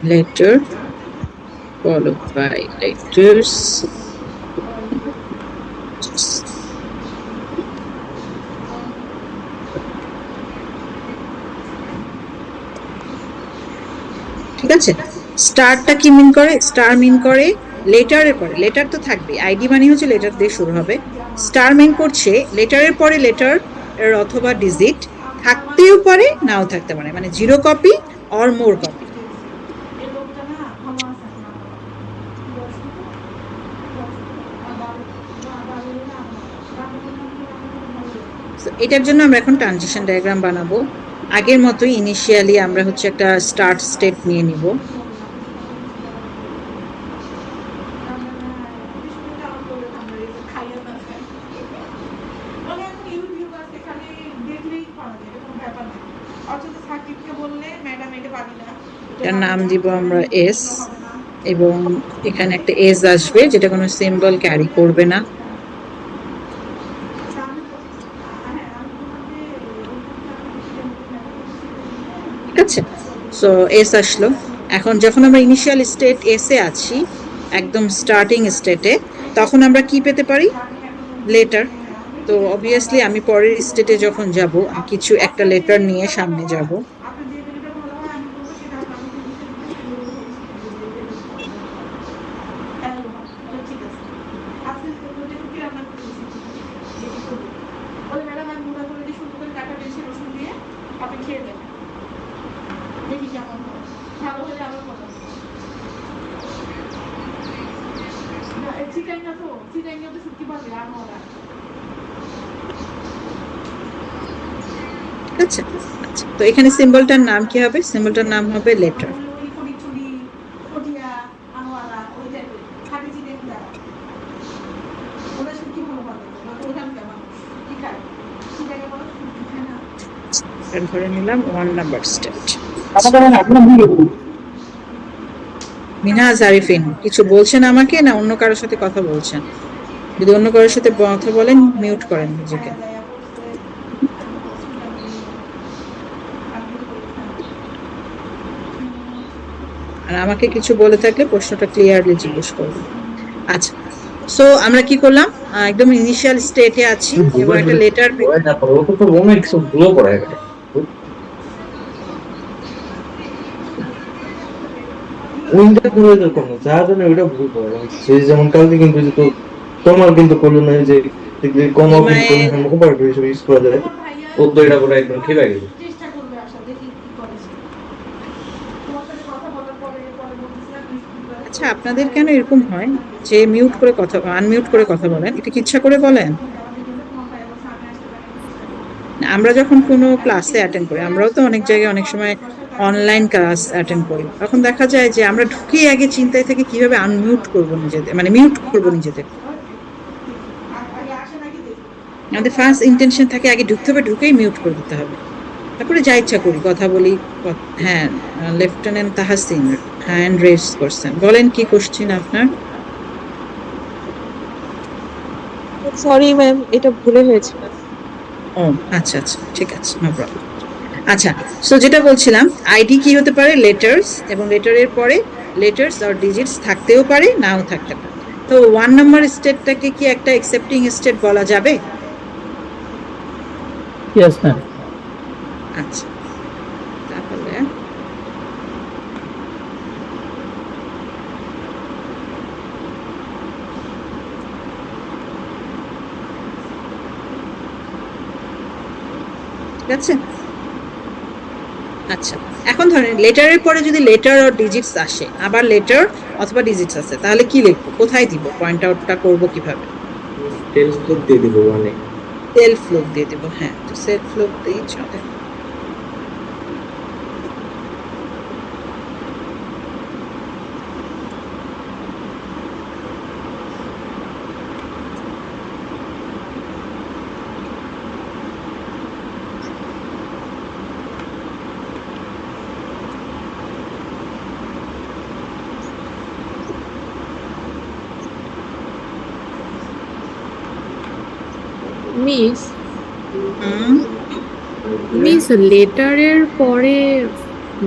letter followed by letters. ঠিক আছে, স্টারটা কি মিন করে? স্টার মিন করে লেটারের পরে, লেটার তো থাকবে, আইডি মানে হচ্ছে লেটার দিয়ে শুরু হবে। স্টার মিন করছে লেটারের পরে লেটার অথবা ডিজিট থাকতেও পারে নাও থাকতে পারে, মানে 0 কপি অর মোর কপি। এটার জন্য আমরা এখন ট্রানজিশন ডায়াগ্রাম বানাবো। আগের মতোই ইনিশিয়ালি আমরা হচ্ছে একটা স্টার্ট স্টেট নিয়ে নিব। এটার নাম দিব আমরা এস, এবং এখানে একটা এস আসবে যেটা কোনো সিম্বল ক্যারি করবে না। ঠিক আছে, সো এস আসলো। এখন যখন আমরা ইনিশিয়াল স্টেট এস এ আছি, একদম স্টার্টিং স্টেটে, তখন আমরা কি পেতে পারি? লেটার। তো অবভিয়াসলি আমি পরের স্টেটে যখন যাব কিছু একটা লেটার নিয়ে সামনে যাব। আচ্ছা, আচ্ছা, তো এখানে সিম্বলটার নাম কি হবে? সিম্বলটার নাম হবে লেটার। ধরে নিলাম 1 নাম্বার স্টেট। মিনহাজ আরিফিন কিছু বলছেন আমাকে, না অন্য কারোর সাথে কথা বলছেন? যদি অন্য কারোর সাথে কথা বলেন মিউট করেন নিজেকে। আর আমাকে কিছু বলে থাকলে প্রশ্নটা ক্লিয়ারলি জিজ্ঞেস করবেন। আচ্ছা, সো আমরা কি করলাম? একদম ইনিশিয়াল স্টেটে আছি এবং একটা লেটার। ওইটা করে কোনো যার জন্য ওইটা ভুল করে সে যেমন কালকে কিন্তু তো তোমার কিন্তু করলো না যে কোনো কিন্তু ওভার হিসেবে ইউজ করা যায়, ও তো এটা করে একদম ঠিক আছে। আচ্ছা, আপনাদের কেন এরকম হয় যে মিউট করে কথা, আনমিউট করে কথা বলেন? এটা কি ইচ্ছা করে বলেন? আমরা যখন কোনো ক্লাসে অ্যাটেন্ড করি, আমরাও তো অনেক জায়গায় অনেক সময় অনলাইন ক্লাস অ্যাটেন্ড করি, তখন দেখা যায় যে আমরা ঢুকেই আগে চিন্তায় থেকে কিভাবে আনমিউট করবো নিজেদের, মানে মিউট করবো নিজেদের। আমাদের ফার্স্ট ইন্টেনশন থাকে আগে ঢুকতে হবে, ঢুকেই মিউট করে দিতে হবে, তারপরে যা ইচ্ছা করি কথা বলি। হ্যাঁ, লেফটেন্যান্ট তাহাসিন হ্যান্ড রেজ করছেন, বলেন কি কোশ্চেন আপনার? সরি ম্যাম, এটা ভুলে হয়েছে। ও আচ্ছা আচ্ছা, ঠিক আছে, নো প্রবলেম। আচ্ছা, সো যেটা বলছিলাম, আইডি কি হতে পারে? লেটার্স, এবং লেটারের পরে লেটার্স আর ডিজিটস থাকতেও পারে নাও থাকতে পারে। তো 1 নাম্বার স্টেটটাকে কি একটা অ্যাকসেপ্টিং স্টেট বলা যাবে? Yes ma'am. আচ্ছা, তাহলে ঠিক আছে। আচ্ছা, এখন ধরেন লেটারের পরে যদি লেটার আর ডিজিটস আসে, আবার লেটার অথবা ডিজিটস আসে, তাহলে কি লিখবো? কোথায় দিব? পয়েন্ট আউটটা করবো কিভাবে? সেলস লুক দিয়ে দিব, মানে সেলফ লুক দিয়ে দিব। হ্যাঁ, তো সেলফ লুক দিয়ে চলে। মিস হুম, মিস লেটারের পরে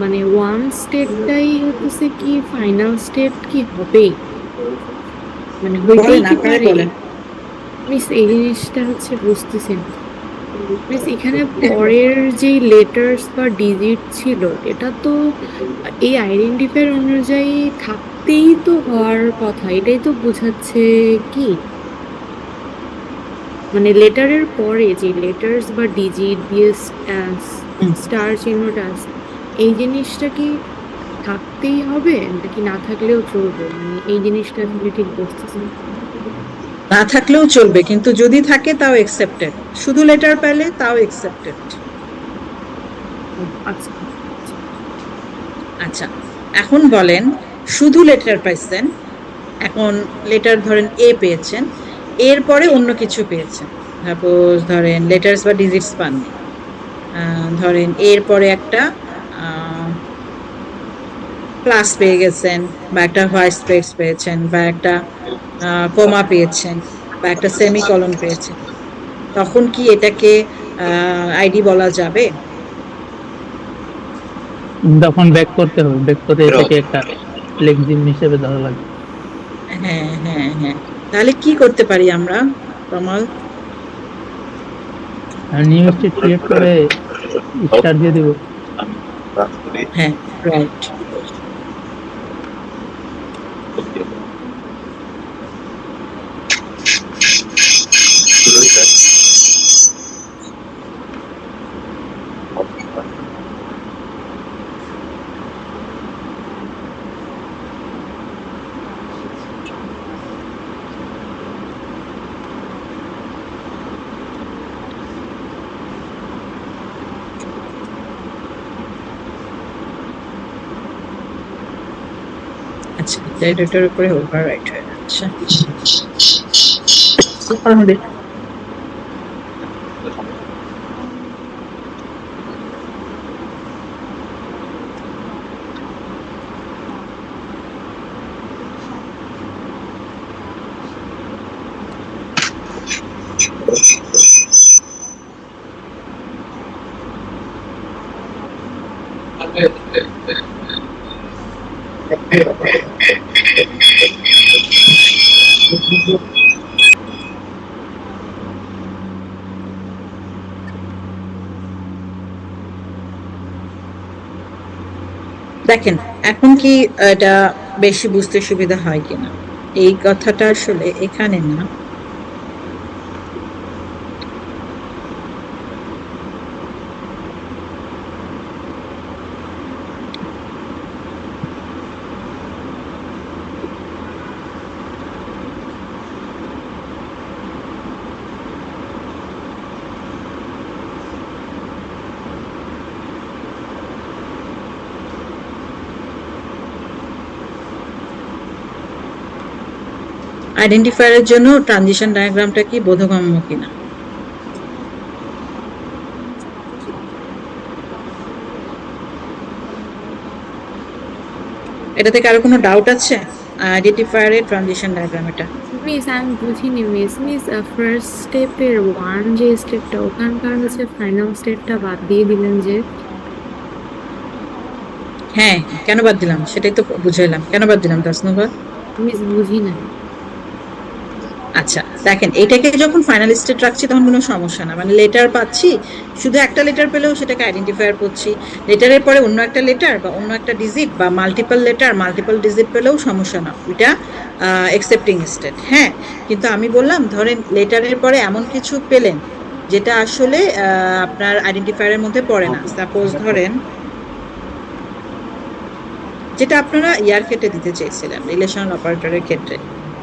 মানে ওয়ান স্টেটটাই হচ্ছে কি ফাইনাল স্টেট কি হবে, মানে হইতেই বলেন, কি আপনারাই পারে? বলেন। মিস এই জিনিসটা হচ্ছে বুঝতেছেন, মিস এখানে পরের যে লেটার্স বা ডিজিট ছিল এটা তো এই আইডেন্টিফায়ার অনুযায়ী থাকতেই তো হওয়ার কথা, এটাই তো বোঝাচ্ছে কি, মানে লেটারের পরে যে লেটার্স বা ডিজিট দিয়ে হুম। স্টার চিহ্নটা আছে, এই জিনিসটা কি থাকতেই হবে নাকি না থাকলেও চলবে, মানে এই জিনিসটা আসলে ঠিক বুঝতেছি না। না থাকলেও চলবে, কিন্তু যদি থাকে তাও একসেপ্টেড। শুধু লেটার পেলে তাও একসেপ্টেড। ও, আচ্ছা আচ্ছা। আচ্ছা, এখন বলেন, শুধু লেটার পাইছেন, এখন লেটার ধরেন এ পেয়েছেন, এরপরে অন্য কিছু পেয়েছেন। সাপোজ ধরেন লেটার্স বা ডিজিটস পাননি, ধরেন এরপরে একটা প্লাস পেয়ে গেছেন, বা একটা হোয়াইট স্পেস পেয়েছেন, বা একটা কমা পেয়েছেন, বা একটা সেমিকলন পেয়েছেন, তখন কি এটাকে আইডি বলা যাবে? তখন ব্যাক করতে হবে, ব্যাক করে এটাকে একটা লেক্সিম হিসেবে ধরা লাগবে। হ্যাঁ, হ্যাঁ, হ্যাঁ। তাহলে কি করতে পারি আমরা, কমল? আর নিউ স্টেট ক্রিয়েট করে স্টার দিয়ে দিব। হ্যাঁ, রাইট। আচ্ছা, এটার উপরে ওভার রাইট হয়ে যাচ্ছে। দেখেন, এখন কি এটা বেশি বুঝতে সুবিধা হয় কিনা? এই কথাটা আসলে এখানে না। আইডেন্টিফায়ারের জন্য ট্রানজিশন ডায়াগ্রামটা কি বোধগম্য কিনা? এটা থেকে আরো কোনো ডাউট আছে? আইডেন্টিফায়ারের ট্রানজিশন ডায়াগ্রাম এটা। মিস আমি বুঝিনি মিস, মিস ফার্স্ট স্টেপের ওয়ান যে স্টেপটা ওখানকার হচ্ছে ফাইনাল স্টেপটা বাদ দিয়ে দিলেন যে। হ্যাঁ, কেন বাদ দিলাম সেটাই তো বুঝাইলাম, কেন বাদ দিলাম তাসনুভা। মিস বুঝি নাই। আচ্ছা, দেখেন, এটাকে যখন ফাইনাল স্টেট রাখছি তখন কোনো সমস্যা না, মানে লেটার পাচ্ছি, শুধু একটা লেটার পেলেও সেটাকে আইডেন্টিফায়ার করছি। লেটারের পরে অন্য একটা লেটার বা অন্য একটা ডিজিট বা মাল্টিপল লেটার মাল্টিপল ডিজিট পেলেও সমস্যা না, ওইটা একসেপ্টিং স্টেট। হ্যাঁ, কিন্তু আমি বললাম ধরেন লেটারের পরে এমন কিছু পেলেন যেটা আসলে আপনার আইডেন্টিফায়ারের মধ্যে পড়ে না। সাপোজ ধরেন যেটা আপনারা ইয়ার ক্ষেত্রে দিতে চেয়েছিলেন, রিলেশনাল অপারেটরের ক্ষেত্রে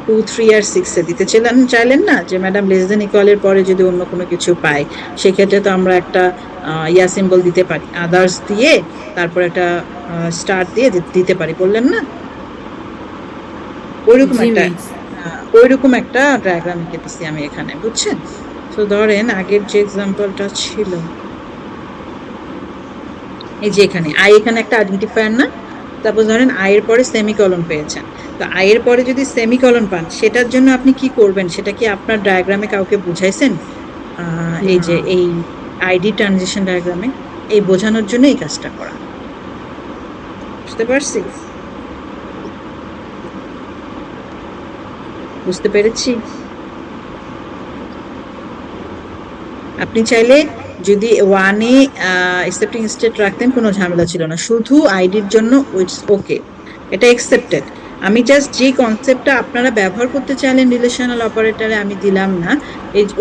2, 3 আর 6 এ দিতে চাইলেন না, যে ম্যাডাম লেস দেন ইকুয়াল এর পরে যদি অন্য কোনো কিছু পাই, সেক্ষেত্রে তো আমরা একটা ইয়া সিম্বল দিতে পারি, আদার্স দিয়ে তারপর একটা স্টার দিয়ে দিতে পারি, বললেন না? ওইরকম জি একটা মিস। ওইরকম একটা ডায়াগ্রাম এঁকে দিচ্ছি আমি এখানে, বুঝছেন? তো ধরেন আগের যে এক্সাম্পলটা ছিল, এই যে এখানে আই, এখানে একটা আইডেন্টিফায়ার না? তারপর ধরেন আই এর পরে সেমিকলন পেয়েছেন, তো আই এর পরে যদি সেমিকলন পান, সেটার জন্য আপনি কি করবেন সেটা কি আপনার ডায়াগ্রামে কাউকে বুঝাইছেন? এই না। যে এই আইডি ট্রানজিশন ডায়াগ্রামে এই বোঝানোর জন্য এই কাজটা করা। বুঝতে পারছি? বুঝতে পেরেছি? আপনি চাইলে যদি ওয়ানে অ্যাকসেপ্টিং স্টেট রাখতেন কোনো ঝামেলা ছিল না, শুধু আইডির জন্য ইটস ওকে, এটা অ্যাকসেপ্টেড। আমি জাস্ট যে কনসেপ্টটা আপনারা ব্যবহার করতে চাইলেন রিলেশনাল অপারেটরে আমি দিলাম না,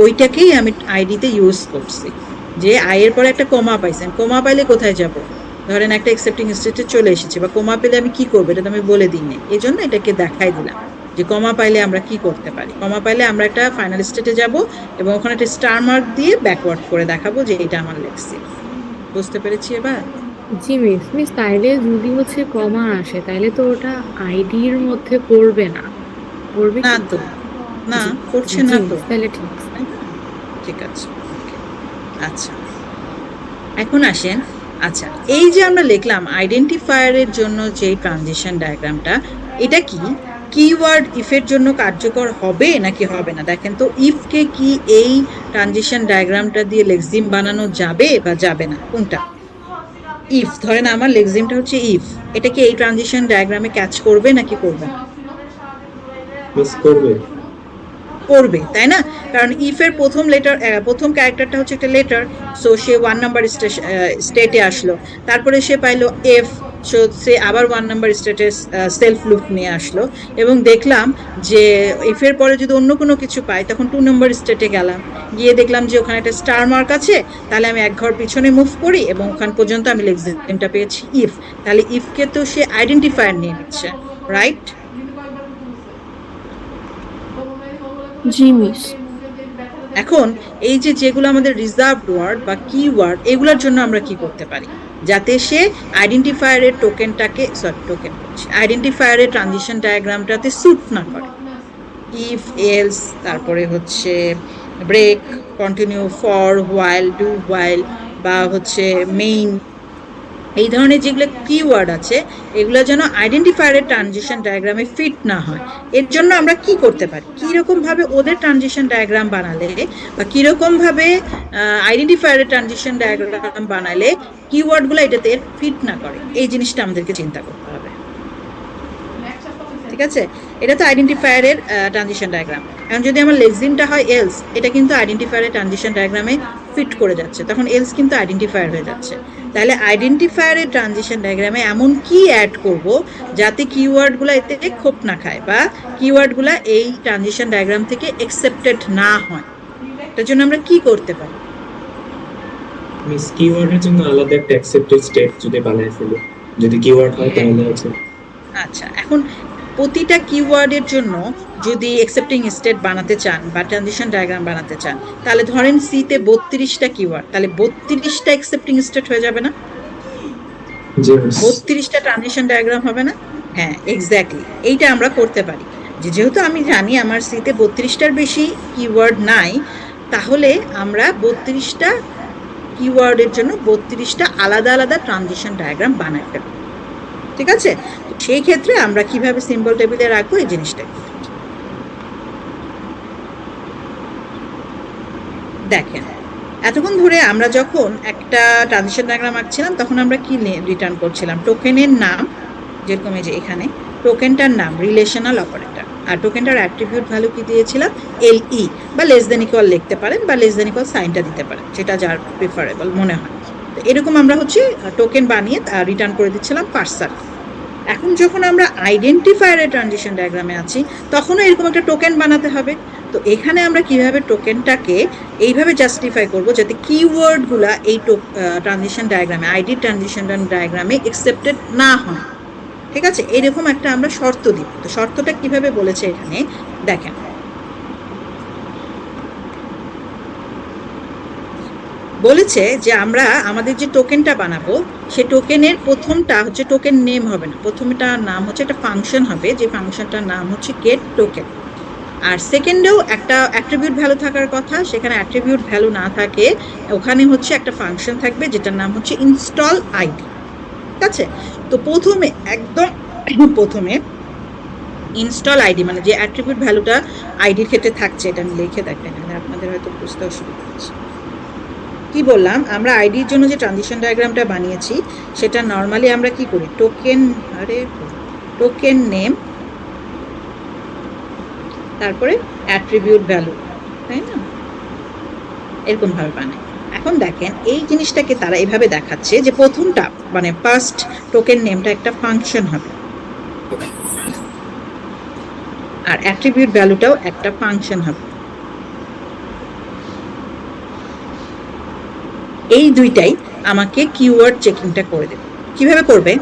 ওইটাকেই আমি আইডিতে ইউজ করছি। যে আই এর পরে একটা কমা পাইছেন, কমা পাইলে কোথায় যাব? ধরেন একটা অ্যাকসেপ্টিং স্টেটে চলে এসেছে, বা কমা পেলে আমি কি করবো এটা তো আমি বলে দিইনি, এই জন্য এটাকে দেখাই দিলাম যে কমা পাইলে আমরা কি করতে পারি। কমা পাইলে আমরা একটা ফাইনাল স্টেটে যাব এবং ওখানে একটা স্টার মার্ক দিয়ে ব্যাকওয়ার্ড করে দেখাবো যে এটা আমার লেখছি। বুঝতে পেরেছি এবার? জি মিস, তাইলে যদি হচ্ছে কমা আসে তাইলে তো ওটা আইডির মধ্যে পড়বে না, পড়বে না কি? তো, না জি করছে জি না তো। মিস, তাহলে ঠিক আছে। তাই না? ঠিক আছে, আচ্ছা এখন আসেন। আচ্ছা, এই যে আমরা লিখলাম আইডেন্টিফায়ারের জন্য যে ট্রানজিশন ডায়াগ্রামটা, এটা কি কিওয়ার্ড ইফের জন্য কার্যকর হবে নাকি হবে না? দেখেন তো, ইফ কে কি এই ট্রানজিশন ডায়াগ্রামটা দিয়ে লেক্সিম বানানো যাবে বা যাবে না, কোনটা? ইফ, ধরেন আমার লেক্সিমটা হচ্ছে ইফ, এটা কি এই ট্রানজিশন ডায়াগ্রামে ক্যাচ করবে নাকি করবে না? মিস করবে। করবে, তাই না? কারণ ইফ এর প্রথম লেটার, প্রথম ক্যারেক্টারটা হচ্ছে একটা লেটার, সো সে 1 নাম্বার স্টেটে আসলো, তারপরে সে পাইলো এফ, সো সে আবার 1 নাম্বার স্টেটে সেলফ লুপ নিয়ে আসলো, এবং দেখলাম যে ইফ এর পরে যদি অন্য কোনো কিছু পাই তখন 2 নাম্বার স্টেটে গেলাম, গিয়ে দেখলাম যে ওখানে একটা স্টার মার্ক আছে, তাহলে আমি এক ঘর পিছনে মুভ করি এবং ওখান পর্যন্ত আমি লেক্সিমটা পেয়েছি ইফ। তাহলে ইফকে তো সে আইডেন্টিফায়ার নিয়ে নিচ্ছে, রাইট? জি মিস। এখন এই যে যেগুলো আমাদের রিজার্ভড ওয়ার্ড বা কিওয়ার্ড, এগুলোর জন্য আমরা কি করতে পারি যাতে সে আইডেন্টিফায়ারের টোকেনটাকে, সরি টোকেন বলছি, আইডেন্টিফায়ারের ট্রানজিশন ডায়াগ্রামটাতে স্যুট না করে? ইফ, এলস, তারপরে হচ্ছে break, continue, for, while, do while, বা হচ্ছে মেইন, এই ধরনের যেগুলো কিওয়ার্ড আছে এগুলো যেন আইডেন্টিফায়ারের ট্রানজিশন ডায়াগ্রামে ফিট না হয়, এর জন্য আমরা কি করতে পারি? কিরকম ভাবে ওদের ট্রানজিশন ডায়াগ্রাম বানালে বা কিরকম ভাবে আইডেন্টিফায়ারের ট্রানজিশন ডায়াগ্রাম বানালে কিওয়ার্ড গুলো এটাতে ফিট না করে, এই জিনিসটা আমাদেরকে চিন্তা করতে হবে। ঠিক আছে, এটা তো আইডেন্টিফায়ারের ট্রানজিশন ডায়াগ্রাম। এখন যদি আমার লেক্সিমটা হয় এলস, এটা কিন্তু আইডেন্টিফায়ারের ট্রানজিশন ডায়াগ্রামে ফিট করে যাচ্ছে, তখন এলস কিন্তু আইডেন্টিফায়ার হয়ে যাচ্ছে। তাহলে আইডেন্টিফায়ারের ট্রানজিশন ডায়াগ্রামে এমন কি অ্যাড করব যাতে কিওয়ার্ড গুলা এতে খোপ না খায় বা কিওয়ার্ড গুলা এই ট্রানজিশন ডায়াগ্রাম থেকে একসেপ্টেড না হয়, এটার জন্য আমরা কি করতে পারি? মিস কিওয়ার্ডের জন্য আলাদা একটা অ্যাকসেপ্টেড স্টেট যদি বানায় ফেলি, যদি কিওয়ার্ড হয় তাহলে আছে। আচ্ছা, এখন প্রতিটা কিওয়ার্ডের জন্য যদি অ্যাকসেপ্টিং স্টেট বানাতে চান বা ট্রানজিশন ডায়াগ্রাম বানাতে চান, তাহলে ধরেন সি তে 32টা কিওয়ার্ড, তাহলে 32টা অ্যাকসেপ্টিং স্টেট হয়ে যাবে না? জি মিস। 32টা ট্রানজিশন ডায়াগ্রাম হবে না? হ্যাঁ, এক্স্যাক্টলি, এইটা আমরা করতে পারি। যে যেহেতু আমি জানি আমার সি তে 32টার বেশি কিওয়ার্ড নাই, তাহলে আমরা 32টা কিওয়ার্ডের জন্য 32টা আলাদা আলাদা ট্রানজিশন ডায়াগ্রাম বানাই ফেলবো। ঠিক আছে, তো সেই ক্ষেত্রে আমরা কিভাবে সিম্বল টেবিলে রাখবো এই জিনিসটা দেখেন। এতক্ষণ ধরে আমরা যখন একটা ট্রানজিশন ডায়াগ্রাম আঁকছিলাম তখন আমরা কি রিটার্ন করছিলাম? টোকেনের নাম, যেরকম এই যে এখানে টোকেনটার নাম রিলেশনাল অপারেটর, আর টোকেনটার অ্যাট্রিবিউট ভ্যালু কি দিয়েছিলাম? এলই, বা লেস দেন ইকুয়াল লিখতে পারেন বা লেস দেন ইকুয়াল সাইনটা দিতে পারেন, যেটা যার প্রিফারেবল মনে হয়। তো এরকম আমরা হচ্ছে টোকেন বানিয়ে রিটার্ন করে দিচ্ছিলাম পার্সার। এখন যখন আমরা আইডেন্টিফায়ারের ট্রানজিশন ডায়াগ্রামে আছি তখনও এরকম একটা টোকেন বানাতে হবে। তো এখানে আমরা কিভাবে টোকেনটাকে এইভাবে জাস্টিফাই করব যাতে কিওয়ার্ড গুলা এই ট্রানজিশন ডায়াগ্রামে, আইডি ট্রানজিশন ডায়াগ্রামে একসেপ্টেড না হয়। ঠিক আছে, এইরকম একটা আমরা শর্ত দিব। তো শর্তটা কিভাবে বলেছে এখানে দেখেন, বলেছে যে আমরা আমাদের যে টোকেনটা বানাবো সে টোকেনের প্রথমটা হচ্ছে টোকেন নেম হবে না, প্রথমটা নাম হচ্ছে একটা ফাংশন হবে, যে ফাংশনটার নাম হচ্ছে গেট টোকেন। আর সেকেন্ডেও একটা অ্যাট্রিবিউট ভ্যালু থাকার কথা, সেখানে অ্যাট্রিবিউট ভ্যালু না থাকে, ওখানে হচ্ছে একটা ফাংশন থাকবে যেটার নাম হচ্ছে ইনস্টল আইডি। ঠিক আছে, তো প্রথমে একদম প্রথমে ইনস্টল আইডি মানে যে অ্যাট্রিবিউট ভ্যালুটা আইডির ক্ষেত্রে থাকছে, এটা আমি লিখে দেখেন, আপনাদের হয়তো বুঝতে অসুবিধা হচ্ছে। কি বললাম, আমরা আইডির জন্য যে ট্রানজিশন ডায়াগ্রামটা বানিয়েছি সেটা নর্মালি আমরা কি করি, টোকেন নেম তারপরে অ্যাট্রিবিউট ভ্যালু, তাই না, এরকম ভাবে বানাই। এখন দেখেন এই জিনিসটাকে তারা এভাবে দেখাচ্ছে যে প্রথমটা মানে ফার্স্ট টোকেন নেমটা একটা ফাংশন হবে আর অ্যাট্রিবিউট ভ্যালুটাও একটা ফাংশন হবে। এই দুইটাই আমাকে কিওয়ার্ড চেকিংটা করে দেবে। কিভাবে করবে,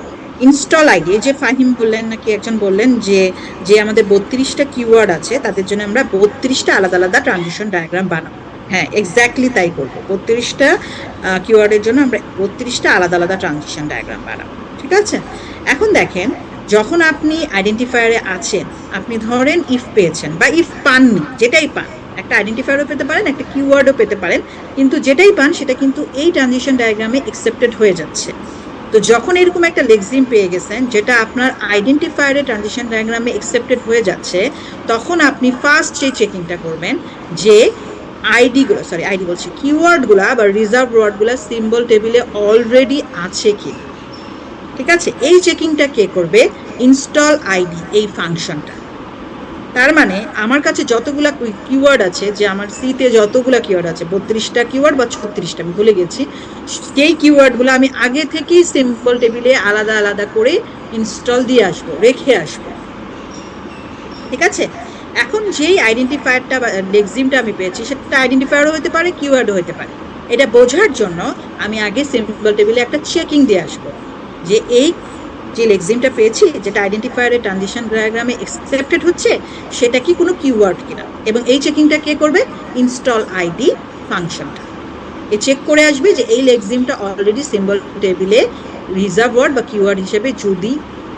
ইনস্টল আইডি, যে ফাহিম বললেন নাকি একজন বললেন যে যে আমাদের 32টা কিওয়ার্ড আছে তাদের জন্য আমরা 32টা আলাদা আলাদা ট্রানজিশন ডায়াগ্রাম বানাবো। হ্যাঁ, এক্স্যাক্টলি তাই করবো। 32টা কিওয়ার্ডের জন্য আমরা 32টা আলাদা আলাদা ট্রানজিশন ডায়াগ্রাম বানাবো। ঠিক আছে, এখন দেখেন যখন আপনি আইডেন্টিফায়ারে আছেন, আপনি ধরেন ইফ পেয়েছেন বা ইফ পাননি, যেটাই পান, একটা আইডেন্টিফায়ারও পেতে পারেন, একটা কিওয়ার্ডও পেতে পারেন, কিন্তু যেটাই পান সেটা কিন্তু এই ট্রানজিশন ডায়াগ্রামে অ্যাকসেপ্টেড হয়ে যাচ্ছে। তো যখন এরকম একটা লেক্সিম পেয়ে গেছেন যেটা আপনার আইডেন্টিফায়ারের ট্রানজিশন ডায়াগ্রামে অ্যাকসেপ্টেড হয়ে যাচ্ছে, তখন আপনি ফার্স্ট সেই চেকিংটা করবেন যে কিওয়ার্ডগুলা বা রিজার্ভ ওয়ার্ডগুলা সিম্বল টেবিলে অলরেডি আছে কি। ঠিক আছে, এই চেকিংটা কে করবে, ইনস্টল আইডি এই ফাংশনটা। তার মানে আমার কাছে যতগুলা কিওয়ার্ড আছে, যে আমার সিতে যতগুলা কিওয়ার্ড আছে, 32টা কিওয়ার্ড বা 36টা আমি ভুলে গেছি, সেই কিওয়ার্ডগুলো আমি আগে থেকেই সিম্বল টেবিলে আলাদা আলাদা করে ইনস্টল দিয়ে আসবো, রেখে আসবো। ঠিক আছে, এখন যেই আইডেন্টিফায়ারটা বা লেক্সিমটা আমি পেয়েছি সেটা আইডেন্টিফায়ারও হতে পারে, কিওয়ার্ডও হতে পারে। এটা বোঝার জন্য আমি আগে সিম্বল টেবিলে একটা চেকিং দিয়ে আসবো যে এই যে লেক্সিমটা পেয়েছি যেটা আইডেন্টিফায়ারের ট্রানজিশন ডায়াগ্রামে অ্যাকসেপ্টেড হচ্ছে সেটা কি কোনো কিওয়ার্ড কিনা। এবং এই চেকিংটা কে করবে, ইনস্টল আইডি ফাংশনটা। এ চেক করে আসবে যে এই লেক্সিমটা অলরেডি সিম্বল টেবিলে রিজার্ভ ওয়ার্ড বা কিওয়ার্ড হিসেবে যদি